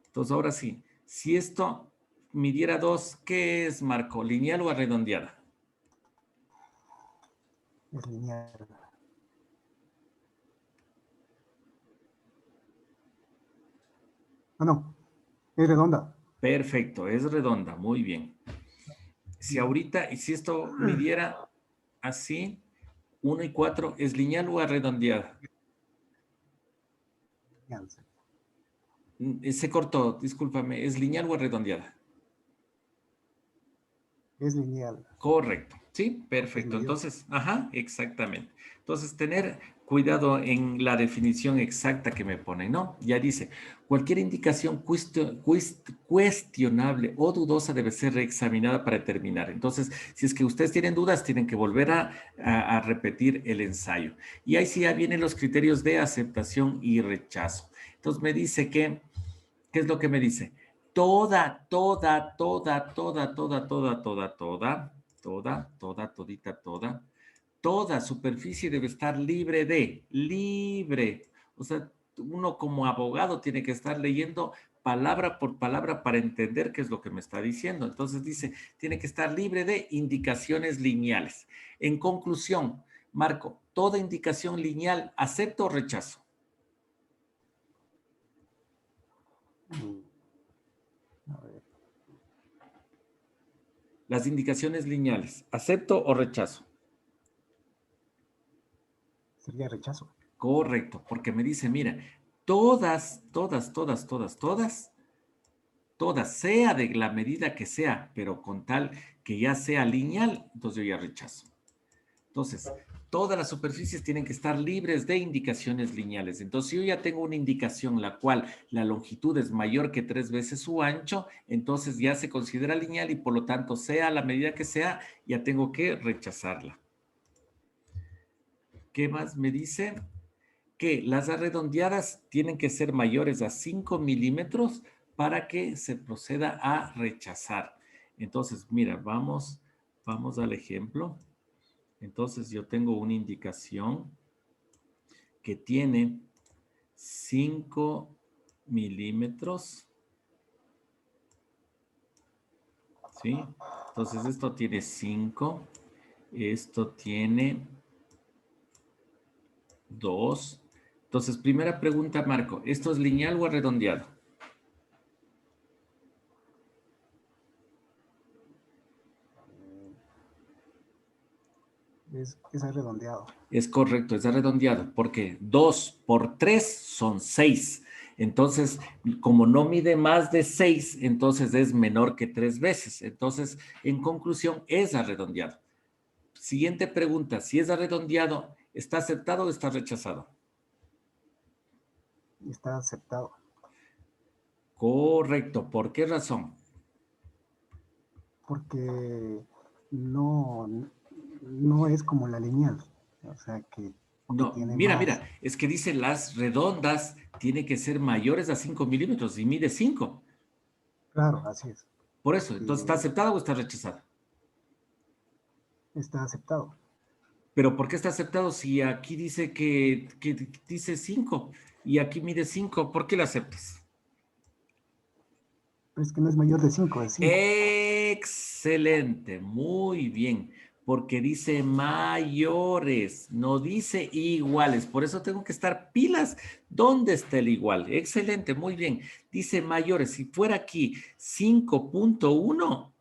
Entonces, ahora sí, si esto midiera 2, ¿qué es, Marco? ¿Lineal o redondeada? Es lineal. Ah, no, es redonda. Perfecto, es redonda, muy bien. Si ahorita, y si esto midiera así, 1 y 4, ¿es lineal o redondeada? Lineal. Se cortó, discúlpame, ¿es lineal o redondeada? Es lineal. Correcto, sí, Porque es perfecto. mayor. Entonces, ajá, exactamente. Entonces, tener cuidado en la definición exacta que me ponen, ¿no? Ya dice, cualquier indicación cuestionable o dudosa debe ser reexaminada para determinar. Entonces, si es que ustedes tienen dudas, tienen que volver a repetir el ensayo. Y ahí sí ya vienen los criterios de aceptación y rechazo. Entonces, me dice que, ¿qué es lo que me dice? Toda superficie debe estar libre. O sea, uno como abogado tiene que estar leyendo palabra por palabra para entender qué es lo que me está diciendo. Entonces dice, tiene que estar libre de indicaciones lineales. En conclusión, Marco, toda indicación lineal, ¿acepto o rechazo? A ver, Las indicaciones lineales, ¿acepto o rechazo? sería rechazo. Correcto, porque me dice, mira, todas, sea de la medida que sea, pero con tal que ya sea lineal, entonces yo ya rechazo. Entonces, todas las superficies tienen que estar libres de indicaciones lineales. Entonces, si yo ya tengo una indicación la cual la longitud es mayor que 3 veces su ancho, entonces ya se considera lineal y por lo tanto, sea la medida que sea, ya tengo que rechazarla. ¿Qué más me dice? Que las redondeadas tienen que ser mayores a 5 milímetros para que se proceda a rechazar. Entonces, mira, vamos al ejemplo. Entonces, yo tengo una indicación que tiene 5 milímetros. ¿Sí? Entonces, esto tiene 5. Esto tiene 2. Entonces, primera pregunta, Marco. ¿Esto es lineal o redondeado? Es redondeado. Es correcto, es redondeado, porque 2 por 3 son 6. Entonces, como no mide más de 6, entonces es menor que 3 veces. Entonces, en conclusión, es redondeado. Siguiente pregunta, si es redondeado, ¿está aceptado o está rechazado? Está aceptado. Correcto, ¿por qué razón? Porque no, no es como la lineal. O sea, que No, tiene mira, más. es que dice las redondas tienen que ser mayores a 5 milímetros y mide 5. Claro, así es. Por eso, entonces, ¿está Que aceptado o está rechazado? está aceptado. Pero ¿por qué está aceptado si aquí dice que dice 5 y aquí mide 5? ¿Por qué lo aceptas? Pero es que no es mayor de 5, es 5. Excelente, muy bien, porque dice mayores, no dice iguales, por eso tengo que estar pilas. ¿Dónde está el igual? Excelente, muy bien. Dice mayores, si fuera aquí 5.1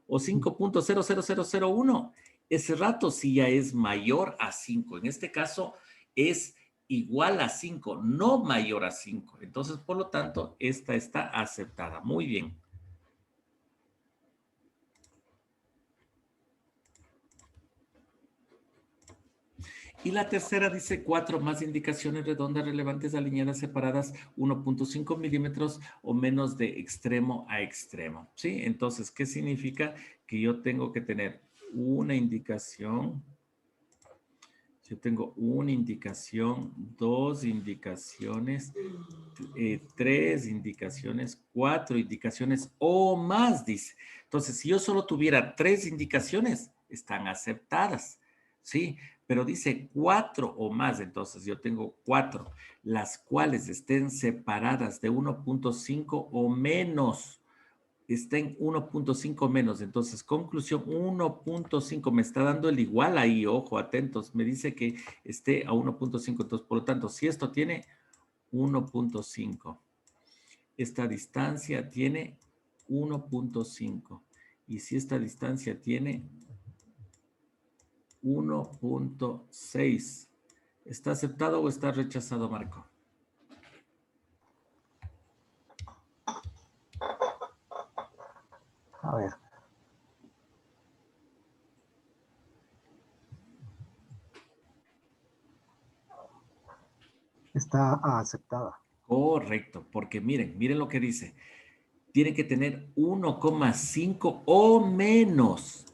o 5.00001, ese rato sí ya es mayor a 5. En este caso es igual a 5, no mayor a 5. Entonces, por lo tanto, esta está aceptada. Muy bien. Y la tercera dice 4 más indicaciones redondas relevantes alineadas separadas 1.5 milímetros o menos de extremo a extremo. ¿Sí? Entonces, ¿qué significa? Que yo tengo que tener una indicación. Yo tengo una indicación, 2 indicaciones, 3 indicaciones, 4 indicaciones o más, dice. Entonces, si yo solo tuviera 3 indicaciones, están aceptadas, ¿sí? Pero dice 4 o más, entonces yo tengo 4, las cuales estén separadas de 1.5 o menos. Estén 1.5 menos. Entonces, conclusión, 1.5 me está dando el igual ahí, ojo, atentos. Me dice que esté a 1.5. Entonces, por lo tanto, si esto tiene 1.5, esta distancia tiene 1.5. Y si esta distancia tiene 1.6, ¿está aceptado o está rechazado, Marco? A ver. Está aceptada. Correcto, porque miren lo que dice. Tiene que tener 1,5 o menos.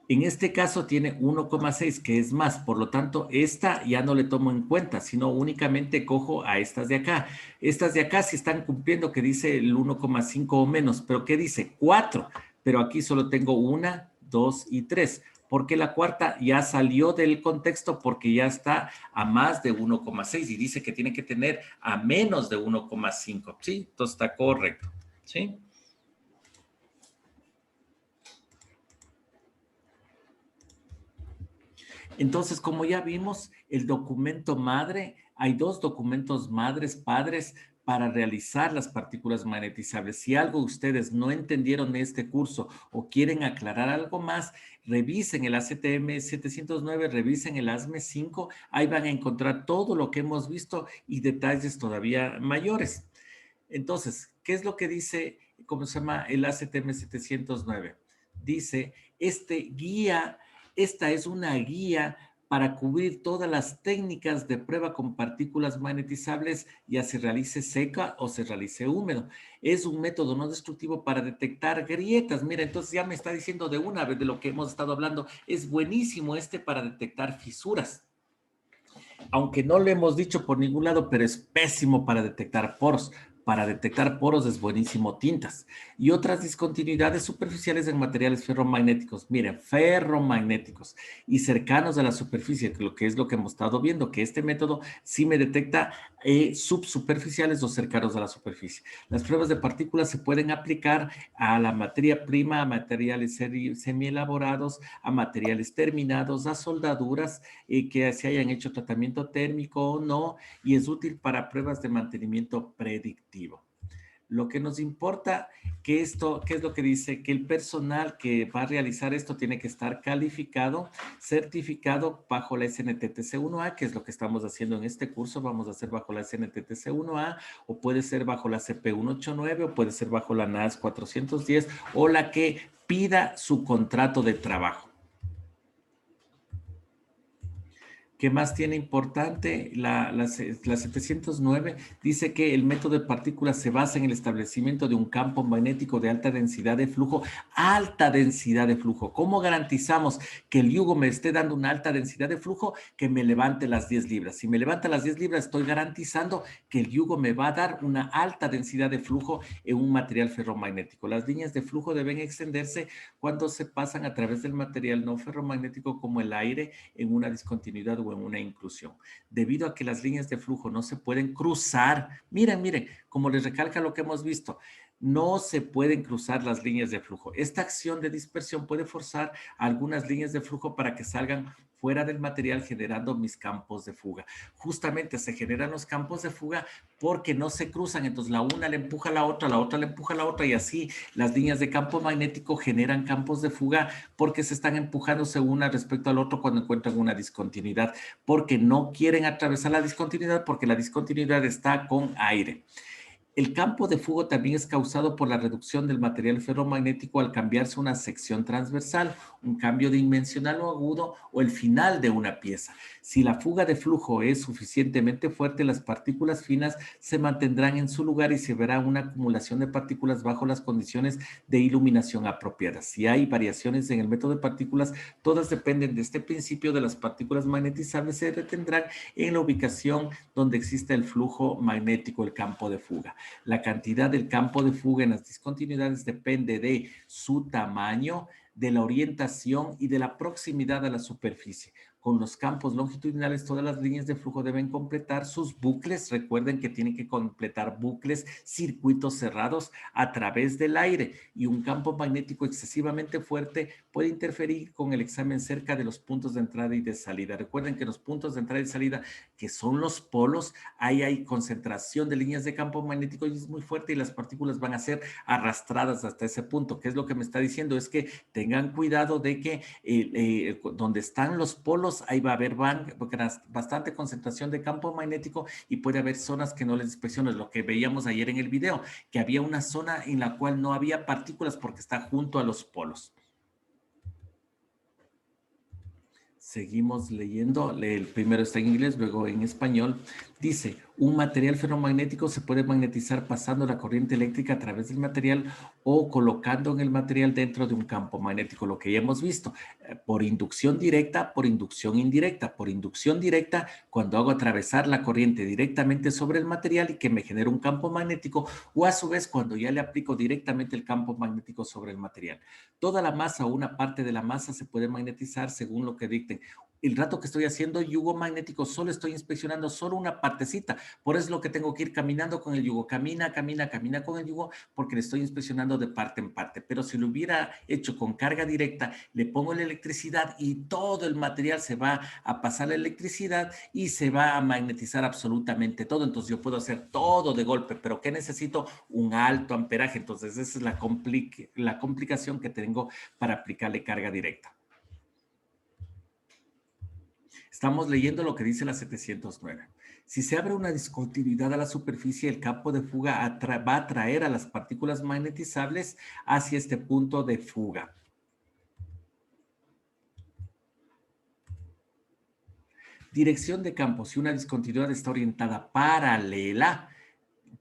En este caso tiene 1,6, que es más. Por lo tanto, esta ya no le tomo en cuenta, sino únicamente cojo a estas de acá. Estas de acá sí están cumpliendo, que dice el 1,5 o menos. ¿Pero qué dice? 4. Pero aquí solo tengo 1, 2 y 3. Porque la cuarta ya salió del contexto porque ya está a más de 1,6 y dice que tiene que tener a menos de 1,5. ¿Sí? Entonces está correcto. ¿Sí? Entonces, como ya vimos, el documento madre, hay dos documentos madres, padres, para realizar las partículas magnetizables. Si algo ustedes no entendieron en este curso o quieren aclarar algo más, revisen el ACTM 709, revisen el ASME 5, ahí van a encontrar todo lo que hemos visto y detalles todavía mayores. Entonces, ¿qué es lo que dice, cómo se llama el ACTM 709? Dice, esta es una guía para cubrir todas las técnicas de prueba con partículas magnetizables, ya se realice seca o se realice húmedo. Es un método no destructivo para detectar grietas. Mira, entonces ya me está diciendo de una vez de lo que hemos estado hablando. Es buenísimo para detectar fisuras. Aunque no lo hemos dicho por ningún lado, pero es pésimo para detectar poros. Para detectar poros es buenísimo tintas. Y otras discontinuidades superficiales en materiales ferromagnéticos. Miren, ferromagnéticos y cercanos a la superficie, que es lo que hemos estado viendo, que este método sí me detecta subsuperficiales o cercanos a la superficie. Las pruebas de partículas se pueden aplicar a la materia prima, a materiales semielaborados, a materiales terminados, a soldaduras que se hayan hecho tratamiento térmico o no, y es útil para pruebas de mantenimiento predictivo. Lo que nos importa, ¿qué es lo que dice? Que el personal que va a realizar esto tiene que estar calificado, certificado bajo la SNTTC1A, que es lo que estamos haciendo en este curso. Vamos a hacer bajo la SNTTC1A, o puede ser bajo la CP189, o puede ser bajo la NAS 410, o la que pida su contrato de trabajo. ¿Qué más tiene importante? La 709 dice que el método de partículas se basa en el establecimiento de un campo magnético de alta densidad de flujo. Alta densidad de flujo. ¿Cómo garantizamos que el yugo me esté dando una alta densidad de flujo? Que me levante las 10 libras. Si me levanta las 10 libras, estoy garantizando que el yugo me va a dar una alta densidad de flujo en un material ferromagnético. Las líneas de flujo deben extenderse cuando se pasan a través del material no ferromagnético como el aire en una discontinuidad o en una inclusión. Debido a que las líneas de flujo no se pueden cruzar, miren, como les recalca lo que hemos visto, no se pueden cruzar las líneas de flujo. Esta acción de dispersión puede forzar algunas líneas de flujo para que salgan fuera del material generando mis campos de fuga. Justamente se generan los campos de fuga porque no se cruzan, entonces la una le empuja a la otra le empuja a la otra y así las líneas de campo magnético generan campos de fuga porque se están empujándose una respecto al otro cuando encuentran una discontinuidad, porque no quieren atravesar la discontinuidad porque la discontinuidad está con aire. El campo de fuga también es causado por la reducción del material ferromagnético al cambiarse una sección transversal, un cambio dimensional o agudo o el final de una pieza. Si la fuga de flujo es suficientemente fuerte, las partículas finas se mantendrán en su lugar y se verá una acumulación de partículas bajo las condiciones de iluminación apropiadas. Si hay variaciones en el método de partículas, todas dependen de este principio de las partículas magnetizables se detendrán en la ubicación donde existe el flujo magnético, el campo de fuga. La cantidad del campo de fuga en las discontinuidades depende de su tamaño, de la orientación y de la proximidad a la superficie. Con los campos longitudinales, todas las líneas de flujo deben completar sus bucles. Recuerden que tienen que completar bucles, circuitos cerrados a través del aire. Y un campo magnético excesivamente fuerte puede interferir con el examen cerca de los puntos de entrada y de salida. Recuerden que los puntos de entrada y salida, que son los polos, ahí hay concentración de líneas de campo magnético y es muy fuerte y las partículas van a ser arrastradas hasta ese punto. ¿Qué es lo que me está diciendo? Es que tengan cuidado de que donde están los polos, ahí va a haber bastante concentración de campo magnético y puede haber zonas que no les inspecciones. Lo que veíamos ayer en el video, que había una zona en la cual no había partículas porque está junto a los polos. Seguimos leyendo, el primero está en inglés, luego en español. Dice, un material ferromagnético se puede magnetizar pasando la corriente eléctrica a través del material o colocando en el material dentro de un campo magnético, lo que ya hemos visto, por inducción directa, por inducción indirecta. Por inducción directa, cuando hago atravesar la corriente directamente sobre el material y que me genera un campo magnético, o a su vez cuando ya le aplico directamente el campo magnético sobre el material. Toda la masa o una parte de la masa se puede magnetizar según lo que dicten. El rato que estoy haciendo yugo magnético, solo estoy inspeccionando solo una partecita. Por eso es lo que tengo que ir caminando con el yugo. Camina con el yugo porque le estoy inspeccionando de parte en parte. Pero si lo hubiera hecho con carga directa, le pongo la electricidad y todo el material se va a pasar la electricidad y se va a magnetizar absolutamente todo. Entonces yo puedo hacer todo de golpe, pero ¿qué necesito? Un alto amperaje. Entonces esa es la complicación que tengo para aplicarle carga directa. Estamos leyendo lo que dice la 709. Si se abre una discontinuidad a la superficie, el campo de fuga va a atraer a las partículas magnetizables hacia este punto de fuga. Dirección de campo. Si una discontinuidad está orientada paralela,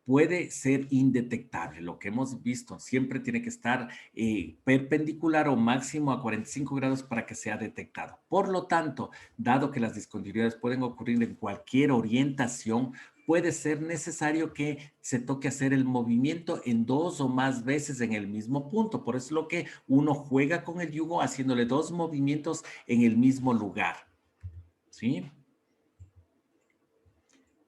puede ser indetectable. Lo que hemos visto, siempre tiene que estar perpendicular o máximo a 45 grados para que sea detectado. Por lo tanto, dado que las discontinuidades pueden ocurrir en cualquier orientación, puede ser necesario que se toque hacer el movimiento en 2 o más veces en el mismo punto. Por eso es lo que uno juega con el yugo haciéndole 2 movimientos en el mismo lugar. ¿Sí?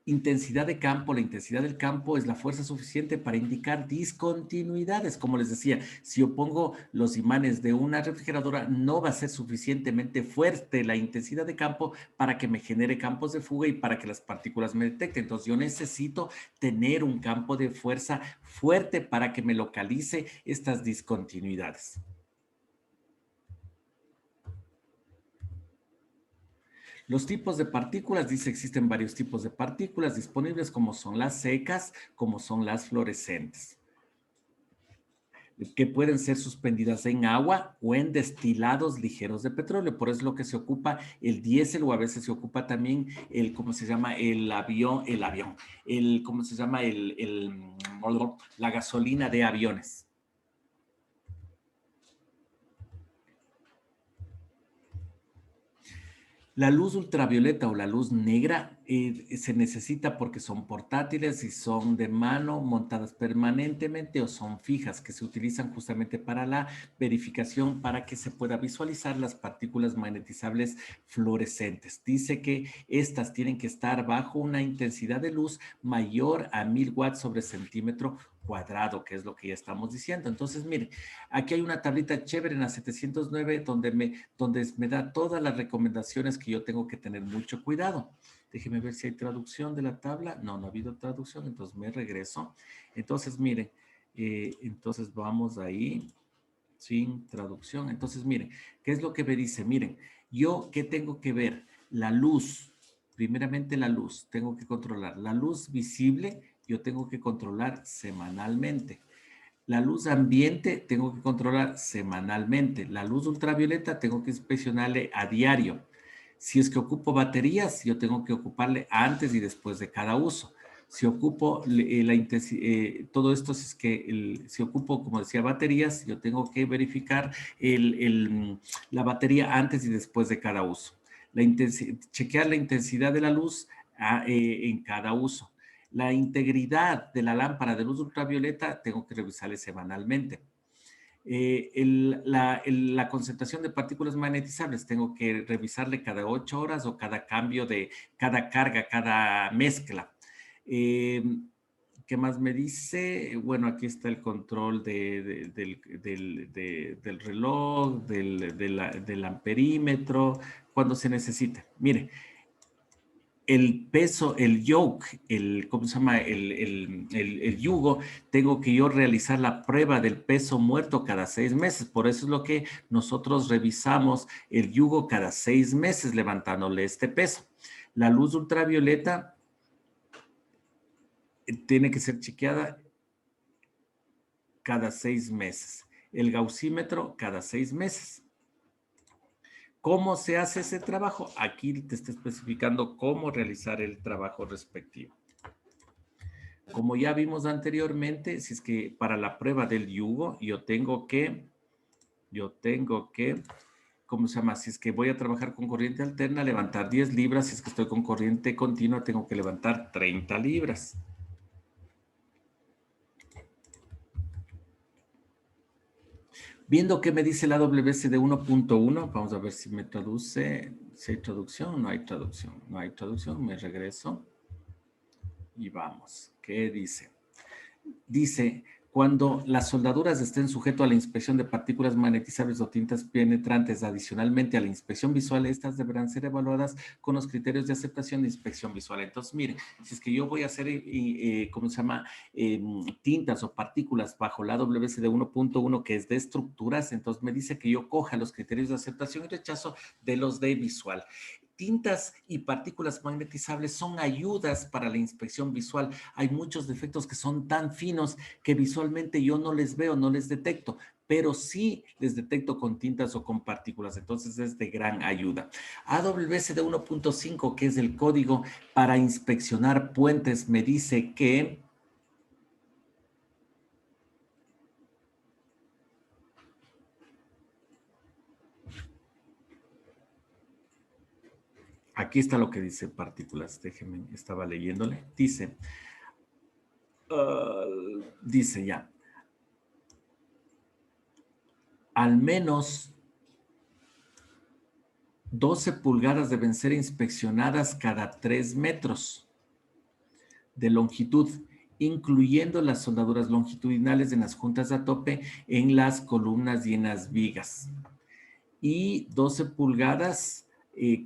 Intensidad de campo. La intensidad del campo es la fuerza suficiente para indicar discontinuidades. Como les decía, si yo pongo los imanes de una refrigeradora, no va a ser suficientemente fuerte la intensidad de campo para que me genere campos de fuga y para que las partículas me detecten. Entonces yo necesito tener un campo de fuerza fuerte para que me localice estas discontinuidades. Los tipos de partículas, dice, existen varios tipos de partículas disponibles, como son las secas, como son las fluorescentes, que pueden ser suspendidas en agua o en destilados ligeros de petróleo. Por eso es lo que se ocupa el diésel, o a veces se ocupa también el, ¿cómo se llama? ¿Cómo se llama? La gasolina de aviones. La luz ultravioleta o la luz negra se necesita porque son portátiles y son de mano, montadas permanentemente o son fijas, que se utilizan justamente para la verificación, para que se pueda visualizar las partículas magnetizables fluorescentes. Dice que estas tienen que estar bajo una intensidad de luz mayor a 1000 watts sobre centímetro cuadrado, que es lo que ya estamos diciendo. Entonces, miren, aquí hay una tablita chévere en la 709 donde me da todas las recomendaciones que yo tengo que tener mucho cuidado. Déjenme ver si hay traducción de la tabla. No, no ha habido traducción, entonces me regreso. Entonces, miren, entonces vamos ahí, sin traducción. Entonces, miren, ¿qué es lo que me dice? Miren, yo, ¿qué tengo que ver? La luz, primeramente la luz, tengo que controlar. La luz visible, yo tengo que controlar semanalmente. La luz ambiente tengo que controlar semanalmente. La luz ultravioleta tengo que inspeccionarle a diario. Si es que ocupo baterías, yo tengo que ocuparle antes y después de cada uso. Si ocupo todo esto, si es que si ocupo, como decía, baterías, yo tengo que verificar la batería antes y después de cada uso. Chequear la intensidad de la luz en cada uso. La integridad de la lámpara de luz ultravioleta tengo que revisarle semanalmente. La concentración de partículas magnetizables tengo que revisarle cada 8 horas o cada cambio de cada carga, cada mezcla. ¿Qué más me dice? Bueno, aquí está el control del reloj, del amperímetro, cuando se necesite. Mire, el peso, el yoke, ¿cómo se llama? El yugo, tengo que yo realizar la prueba del peso muerto cada 6 meses. Por eso es lo que nosotros revisamos el yugo cada 6 meses levantándole este peso. La luz ultravioleta tiene que ser chequeada cada 6 meses. El gaussímetro cada 6 meses. ¿Cómo se hace ese trabajo? Aquí te está especificando cómo realizar el trabajo respectivo. Como ya vimos anteriormente, si es que para la prueba del yugo, yo tengo que, ¿cómo se llama? Si es que voy a trabajar con corriente alterna, levantar 10 libras. Si es que estoy con corriente continua, tengo que levantar 30 libras. Viendo qué me dice la WSD 1.1, vamos a ver si me traduce, si hay traducción, no hay traducción, no hay traducción, me regreso y vamos. ¿Qué dice? Dice, cuando las soldaduras estén sujetas a la inspección de partículas magnetizables o tintas penetrantes, adicionalmente a la inspección visual, estas deberán ser evaluadas con los criterios de aceptación de inspección visual. Entonces, miren, si es que yo voy a hacer, ¿cómo se llama? Tintas o partículas bajo la WSD 1.1, que es de estructuras, entonces me dice que yo coja los criterios de aceptación y rechazo de los de visual. Tintas y partículas magnetizables son ayudas para la inspección visual. Hay muchos defectos que son tan finos que visualmente yo no les veo, no les detecto, pero sí les detecto con tintas o con partículas. Entonces es de gran ayuda. AWSD 1.5, que es el código para inspeccionar puentes, me dice que aquí está lo que dice partículas. Déjenme, estaba leyéndole. Dice ya. Al menos 12 pulgadas deben ser inspeccionadas cada 3 metros de longitud, incluyendo las soldaduras longitudinales en las juntas de a tope, en las columnas y en las vigas. Y 12 pulgadas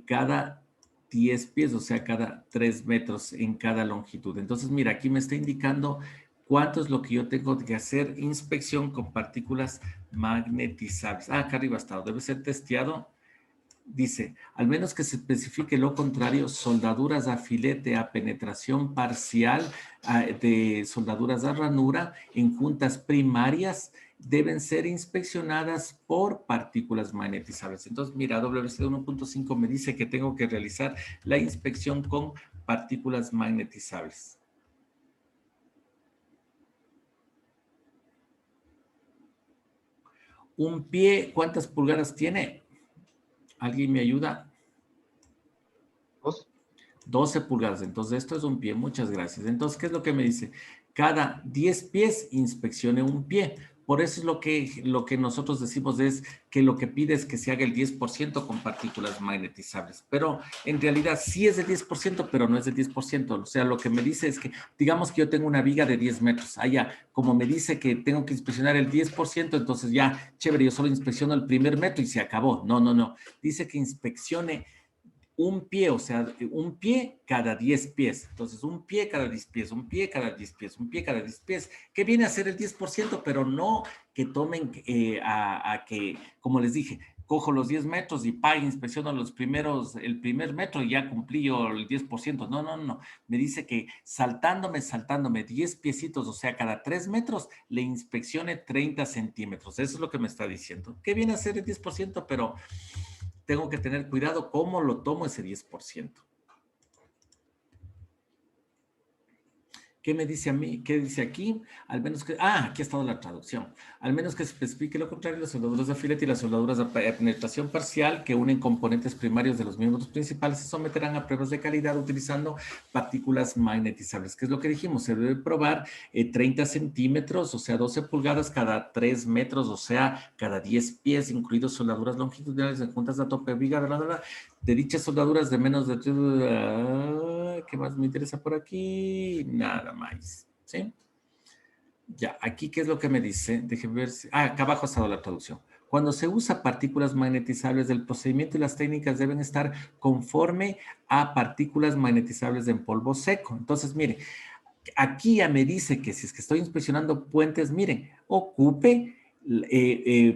cada 10 pies, o sea, cada 3 metros en cada longitud. Entonces, mira, aquí me está indicando cuánto es lo que yo tengo que hacer inspección con partículas magnetizables. Ah, acá arriba está, debe ser testeado. Dice, al menos que se especifique lo contrario, soldaduras a filete a penetración parcial de soldaduras a ranura en juntas primarias deben ser inspeccionadas por partículas magnetizables. Entonces, mira, WSD 1.5 me dice que tengo que realizar la inspección con partículas magnetizables. Un pie, ¿cuántas pulgadas tiene? ¿Alguien me ayuda? 12 pulgadas. Entonces, esto es un pie. Muchas gracias. Entonces, ¿qué es lo que me dice? Cada 10 pies inspeccione un pie. Por eso es lo que nosotros decimos es que lo que pide es que se haga el 10% con partículas magnetizables. Pero en realidad sí es el 10%, pero no es el 10%. O sea, lo que me dice es que, digamos que yo tengo una viga de 10 metros. Allá, como me dice que tengo que inspeccionar el 10%, entonces ya, chévere, yo solo inspecciono el primer metro y se acabó. No, no, no. Dice que inspeccione un pie, o sea, un pie cada 10 pies. Entonces, un pie cada 10 pies, un pie cada 10 pies, un pie cada 10 pies, que viene a ser el 10%, pero no que tomen a que, como les dije, cojo los 10 metros y inspecciono el primer metro y ya cumplí yo el 10%. No, no, no. Me dice que saltándome 10 piecitos, o sea, cada 3 metros, le inspeccione 30 centímetros. Eso es lo que me está diciendo. Que viene a ser el 10%, pero tengo que tener cuidado cómo lo tomo ese 10%. ¿Qué me dice a mí? ¿Qué dice aquí? Al menos que... Ah, aquí ha estado la traducción. Al menos que se especifique lo contrario, las soldaduras de filete y las soldaduras de penetración parcial que unen componentes primarios de los miembros principales se someterán a pruebas de calidad utilizando partículas magnetizables. ¿Qué es lo que dijimos? Se debe probar 30 centímetros, o sea, 12 pulgadas cada 3 metros, o sea, cada 10 pies, incluidos soldaduras longitudinales en juntas de tope viga, de dichas soldaduras de menos de... ¿Qué más me interesa por aquí? Nada más, ¿sí? Ya, aquí, ¿qué es lo que me dice? Déjenme ver si... Ah, acá abajo ha estado la traducción. Cuando se usa partículas magnetizables, el procedimiento y las técnicas deben estar conforme a partículas magnetizables en polvo seco. Entonces, mire, aquí ya me dice que si es que estoy inspeccionando puentes, miren, ocupe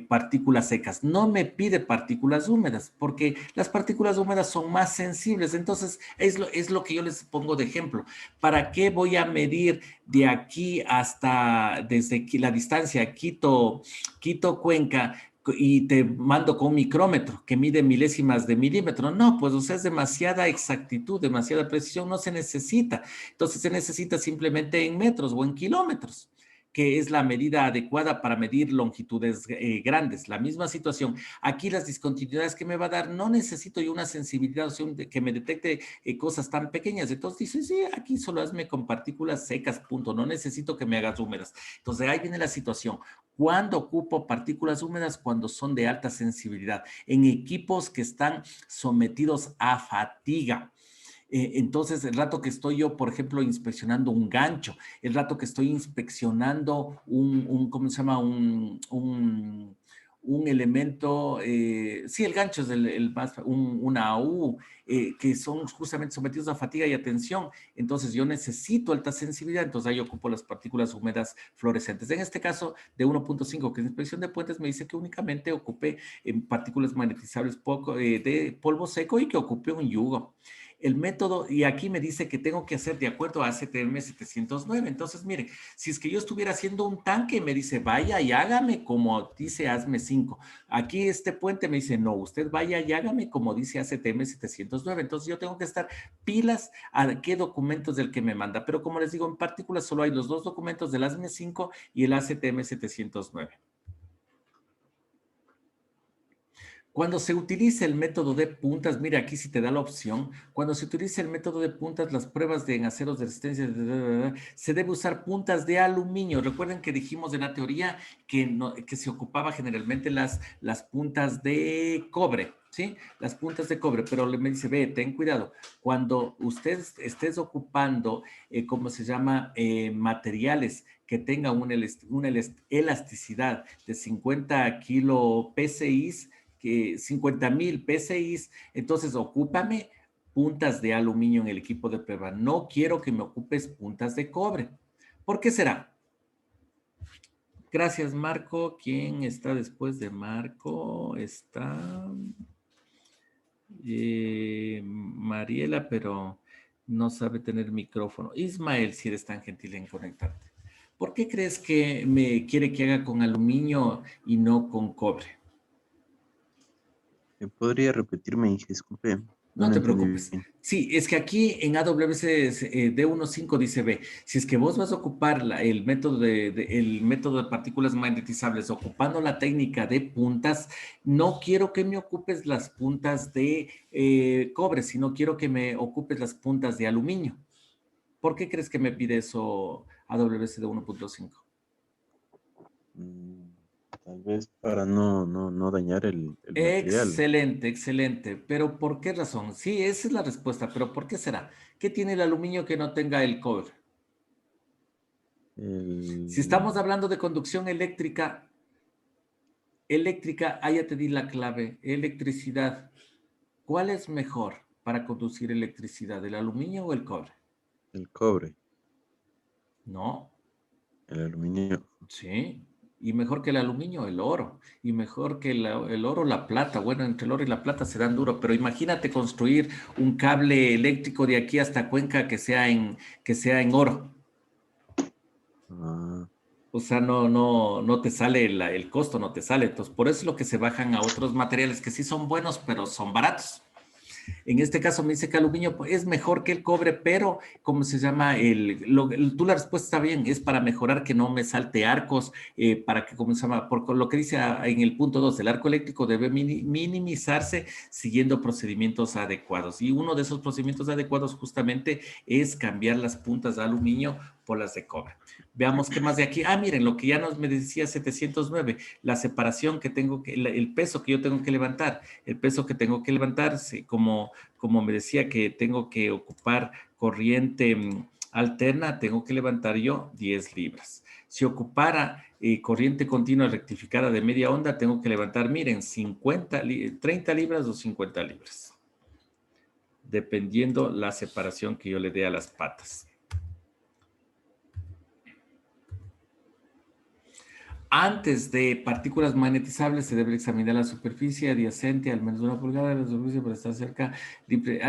partículas secas. No me pide partículas húmedas, porque las partículas húmedas son más sensibles. Entonces, es lo que yo les pongo de ejemplo. ¿Para qué voy a medir de aquí hasta, desde aquí, la distancia Quito-Cuenca, y te mando con un micrómetro que mide milésimas de milímetro? No, pues o sea, es demasiada exactitud, demasiada precisión, no se necesita. Entonces se necesita simplemente en metros o en kilómetros, que es la medida adecuada para medir longitudes grandes. La misma situación. Aquí las discontinuidades que me va a dar, no necesito yo una sensibilidad, o sea, que me detecte cosas tan pequeñas. Entonces dice, sí, aquí solo hazme con partículas secas, punto. No necesito que me hagas húmedas. Entonces ahí viene la situación. ¿Cuándo ocupo partículas húmedas? Cuando son de alta sensibilidad, en equipos que están sometidos a fatiga. Entonces, el rato que estoy yo, por ejemplo, inspeccionando un gancho, el rato que estoy inspeccionando ¿cómo se llama? Un elemento, sí, el gancho es el más, una AU, que son justamente sometidos a fatiga y a tensión. Entonces, yo necesito alta sensibilidad, entonces ahí ocupo las partículas húmedas fluorescentes. En este caso, de 1.5, que es inspección de puentes, me dice que únicamente ocupe partículas magnetizables de polvo seco y que ocupe un yugo. El método, y aquí me dice que tengo que hacer de acuerdo a ACTM 709. Entonces, miren, si es que yo estuviera haciendo un tanque, me dice, vaya y hágame como dice ASME 5. Aquí este puente me dice, no, usted vaya y hágame como dice ACTM 709. Entonces, yo tengo que estar pilas a qué documentos del que me manda. Pero como les digo, en particular solo hay los dos documentos del ASME 5 y el ACTM 709. Cuando se utiliza el método de puntas, mira, aquí sí te da la opción. Cuando se utiliza el método de puntas, las pruebas en aceros de resistencia, se debe usar puntas de aluminio. Recuerden que dijimos en la teoría que se ocupaba generalmente las puntas de cobre, ¿sí? Las puntas de cobre, pero me dice, ve, ten cuidado. Cuando usted estés ocupando, ¿cómo se llama? Materiales que tengan una elasticidad de 50 kilo PSI, que 50,000 PSI, entonces ocúpame puntas de aluminio en el equipo de prueba. No quiero que me ocupes puntas de cobre. ¿Por qué será? Gracias, Marco. ¿Quién está después de Marco? Está Mariela, pero no sabe tener micrófono. Ismael, si eres tan gentil en conectarte. ¿Por qué crees que me quiere que haga con aluminio y no con cobre? ¿Podría repetirme? Disculpe, no No lo te entendí preocupes. bien. Sí, es que aquí en AWS D15 dice, ve, si es que vos vas a ocupar el método de partículas magnetizables ocupando la técnica de puntas, no quiero que me ocupes las puntas de cobre, sino quiero que me ocupes las puntas de aluminio. ¿Por qué crees que me pide eso AWS D1.5? Tal vez para no dañar el material. Excelente, excelente. Pero ¿por qué razón? Sí, esa es la respuesta, pero ¿por qué será? ¿Qué tiene el aluminio que no tenga el cobre? Si estamos El, hablando de conducción eléctrica, ahí ya te di la clave, electricidad. ¿Cuál es mejor para conducir electricidad, el aluminio o el cobre? el cobre, No, el aluminio. sí. Y mejor que el aluminio, el oro. Y mejor que el oro, la plata. Bueno, entre el oro y la plata se dan duro, pero imagínate construir un cable eléctrico de aquí hasta Cuenca que sea en oro. Ah, O sea, no te sale el costo, no te sale. Entonces, por eso es lo que se bajan a otros materiales que sí son buenos, pero son baratos. En este caso me dice que aluminio es mejor que el cobre, pero ¿cómo se llama? Tú la respuesta está bien, es para mejorar que no me salte arcos, para que, ¿cómo se llama? Por lo que dice en el punto 2, el arco eléctrico debe minimizarse siguiendo procedimientos adecuados. Y uno de esos procedimientos adecuados justamente es cambiar las puntas de aluminio por las de cobre. Veamos qué más de aquí. Ah, miren, lo que ya me decía 709, la separación que tengo, el peso que yo tengo que levantar. El peso que tengo que levantar, como me decía que tengo que ocupar corriente alterna, tengo que levantar yo 10 libras. Si ocupara corriente continua rectificada de media onda, tengo que levantar, miren, 30 libras o 50 libras, dependiendo la separación que yo le dé a las patas. Antes de partículas magnetizables se debe examinar la superficie adyacente al menos 1 pulgada de la superficie para estar cerca.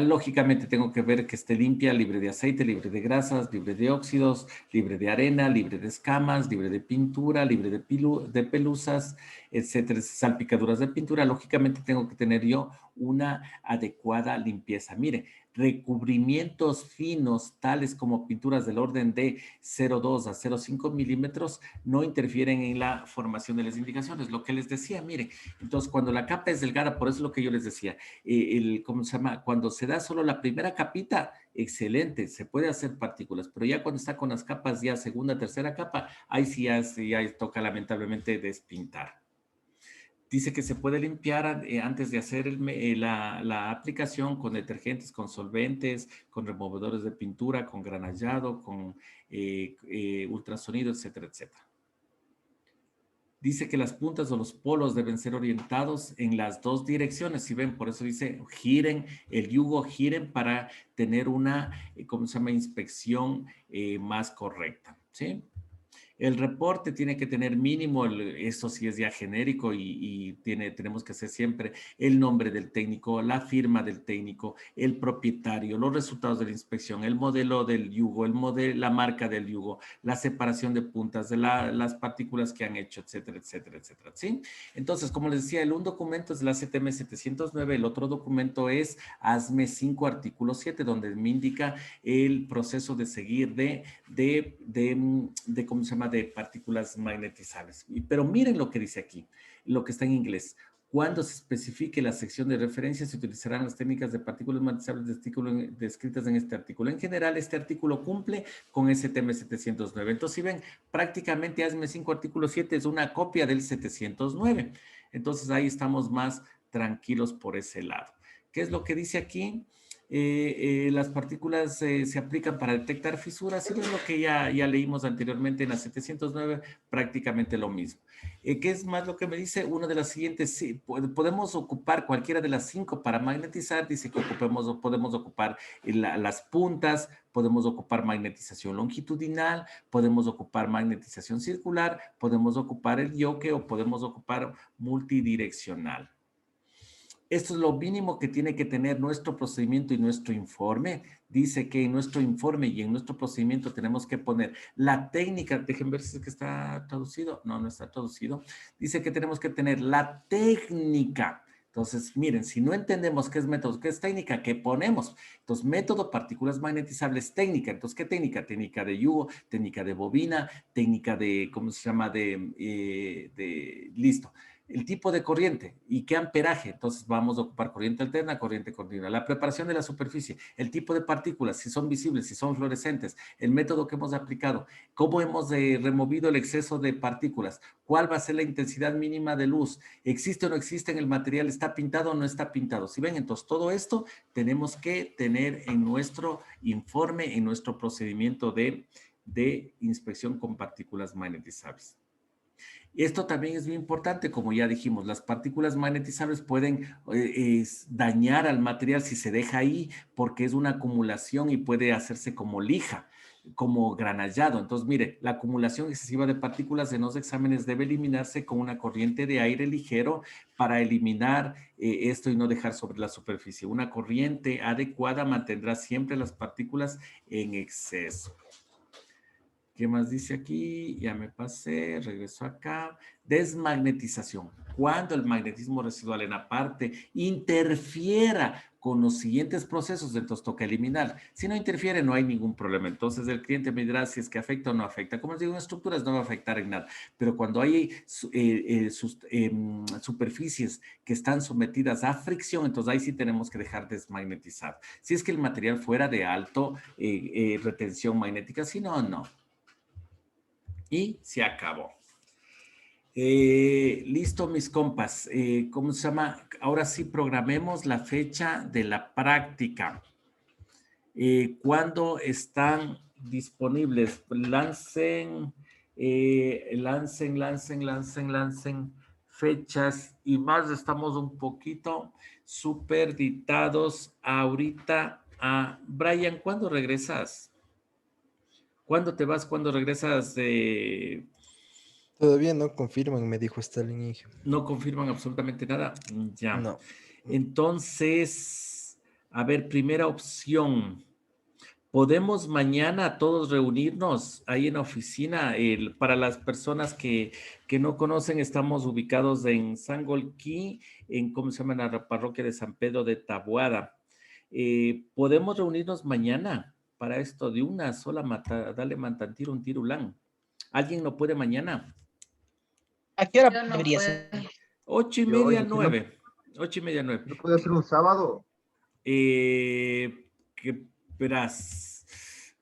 Lógicamente tengo que ver que esté limpia, libre de aceite, libre de grasas, libre de óxidos, libre de arena, libre de escamas, libre de pintura, libre de pelusas, etcétera, salpicaduras de pintura. Lógicamente tengo que tener yo una adecuada limpieza. Mire, recubrimientos finos, tales como pinturas del orden de 0,2 a 0,5 milímetros, no interfieren en la formación de las indicaciones. Lo que les decía, miren, entonces cuando la capa es delgada, por eso es lo que yo les decía, ¿cómo se llama? Cuando se da solo la primera capita, excelente, se puede hacer partículas, pero ya cuando está con las capas, ya segunda, tercera capa, ahí sí ya toca lamentablemente despintar. Dice que se puede limpiar antes de hacer la aplicación con detergentes, con solventes, con removedores de pintura, con granallado, con ultrasonido, etcétera, etcétera. Dice que las puntas o los polos deben ser orientados en las dos direcciones. Si ven, por eso dice giren, el yugo giren para tener una, ¿cómo se llama? Inspección más correcta, ¿sí? El reporte tiene que tener mínimo, eso sí es ya genérico y tenemos que hacer siempre el nombre del técnico, la firma del técnico, el propietario, los resultados de la inspección, el modelo del yugo, la marca del yugo, la separación de puntas, de las partículas que han hecho, etcétera, etcétera, etcétera, ¿sí? Entonces, como les decía, un documento es la CTM 709, el otro documento es ASME 5 artículo 7, donde me indica el proceso de seguir ¿cómo se llama? De partículas magnetizables. Pero miren lo que dice aquí, lo que está en inglés. Cuando se especifique la sección de referencia, se utilizarán las técnicas de partículas magnetizables descritas en este artículo. En general, este artículo cumple con STM 709. Entonces, si ven, prácticamente ASME 5 artículo 7 es una copia del 709. Entonces, ahí estamos más tranquilos por ese lado. ¿Qué es lo que dice aquí? Las partículas se aplican para detectar fisuras, y es lo que ya leímos anteriormente en la 709, prácticamente lo mismo. ¿Qué es más lo que me dice? Una de las siguientes, sí, podemos ocupar cualquiera de las 5 para magnetizar, dice que podemos ocupar las puntas, podemos ocupar magnetización longitudinal, podemos ocupar magnetización circular, podemos ocupar el yoke o podemos ocupar multidireccional. Esto es lo mínimo que tiene que tener nuestro procedimiento y nuestro informe. Dice que en nuestro informe y en nuestro procedimiento tenemos que poner la técnica. Dejen ver si es que está traducido. No, no está traducido. Dice que tenemos que tener la técnica. Entonces, miren, si no entendemos qué es método, qué es técnica, ¿qué ponemos? Entonces, método, partículas magnetizables, técnica. Entonces, ¿qué técnica? Técnica de yugo, técnica de bobina, técnica de, ¿cómo se llama? Listo. El tipo de corriente y qué amperaje. Entonces vamos a ocupar corriente alterna, corriente continua. La preparación de la superficie, el tipo de partículas, si son visibles, si son fluorescentes, el método que hemos aplicado, cómo hemos removido el exceso de partículas, cuál va a ser la intensidad mínima de luz, existe o no existe en el material, está pintado o no está pintado. Si ven, entonces todo esto tenemos que tener en nuestro informe, en nuestro procedimiento de inspección con partículas magnetizables. Esto también es muy importante, como ya dijimos, las partículas magnetizables pueden dañar al material si se deja ahí porque es una acumulación y puede hacerse como lija, como granallado. Entonces, mire, la acumulación excesiva de partículas en los exámenes debe eliminarse con una corriente de aire ligero para eliminar esto y no dejar sobre la superficie. Una corriente adecuada mantendrá siempre las partículas en exceso. ¿Qué más dice aquí? Ya me pasé, regreso acá. Desmagnetización. Cuando el magnetismo residual en la parte interfiera con los siguientes procesos, entonces toca eliminar. Si no interfiere, no hay ningún problema. Entonces el cliente me dirá si es que afecta o no afecta. Como les digo, en estructuras no va a afectar en nada. Pero cuando hay superficies que están sometidas a fricción, entonces ahí sí tenemos que dejar desmagnetizar. Si es que el material fuera de alto retención magnética, si no, no. Y se acabó. Listo, mis compas. ¿Cómo se llama? Ahora sí programemos la fecha de la práctica. ¿Cuándo están disponibles? Lancen fechas y más. Estamos un poquito superditados ahorita. Brian, ¿cuándo regresas? ¿Cuándo te vas? ¿Cuándo regresas de...? Todavía no confirman, me dijo Stalin. No confirman absolutamente nada. Ya. No. Entonces, a ver, primera opción. ¿Podemos mañana todos reunirnos ahí en la oficina? Para las personas que no conocen, estamos ubicados en Sangolquí, en, ¿cómo se llama? En la parroquia de San Pedro de Taboada. ¿Podemos reunirnos mañana para esto de una sola dale mantantiro un tirulán? ¿Alguien no puede mañana? ¿A qué hora Yo no debería puedo. ser? 8:30, Yo, 9. 8:30, 9. ¿No puede ser un sábado? Que verás,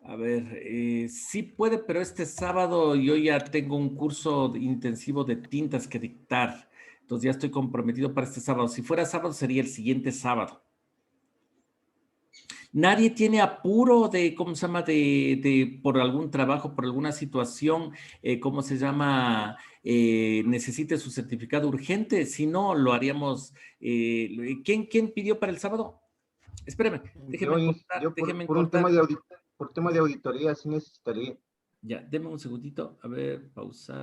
a ver, sí puede, pero este sábado yo ya tengo un curso intensivo de tintas que dictar, entonces ya estoy comprometido para este sábado. Si fuera sábado sería el siguiente sábado. Nadie tiene apuro de, ¿cómo se llama? Por algún trabajo, por alguna situación, ¿cómo se llama? Necesite su certificado urgente. Si no, lo haríamos. ¿Quién pidió para el sábado? Espérame, déjeme Por un cortar. tema de auditoría sí necesitaría. Ya, deme un segundito. A ver, pausar.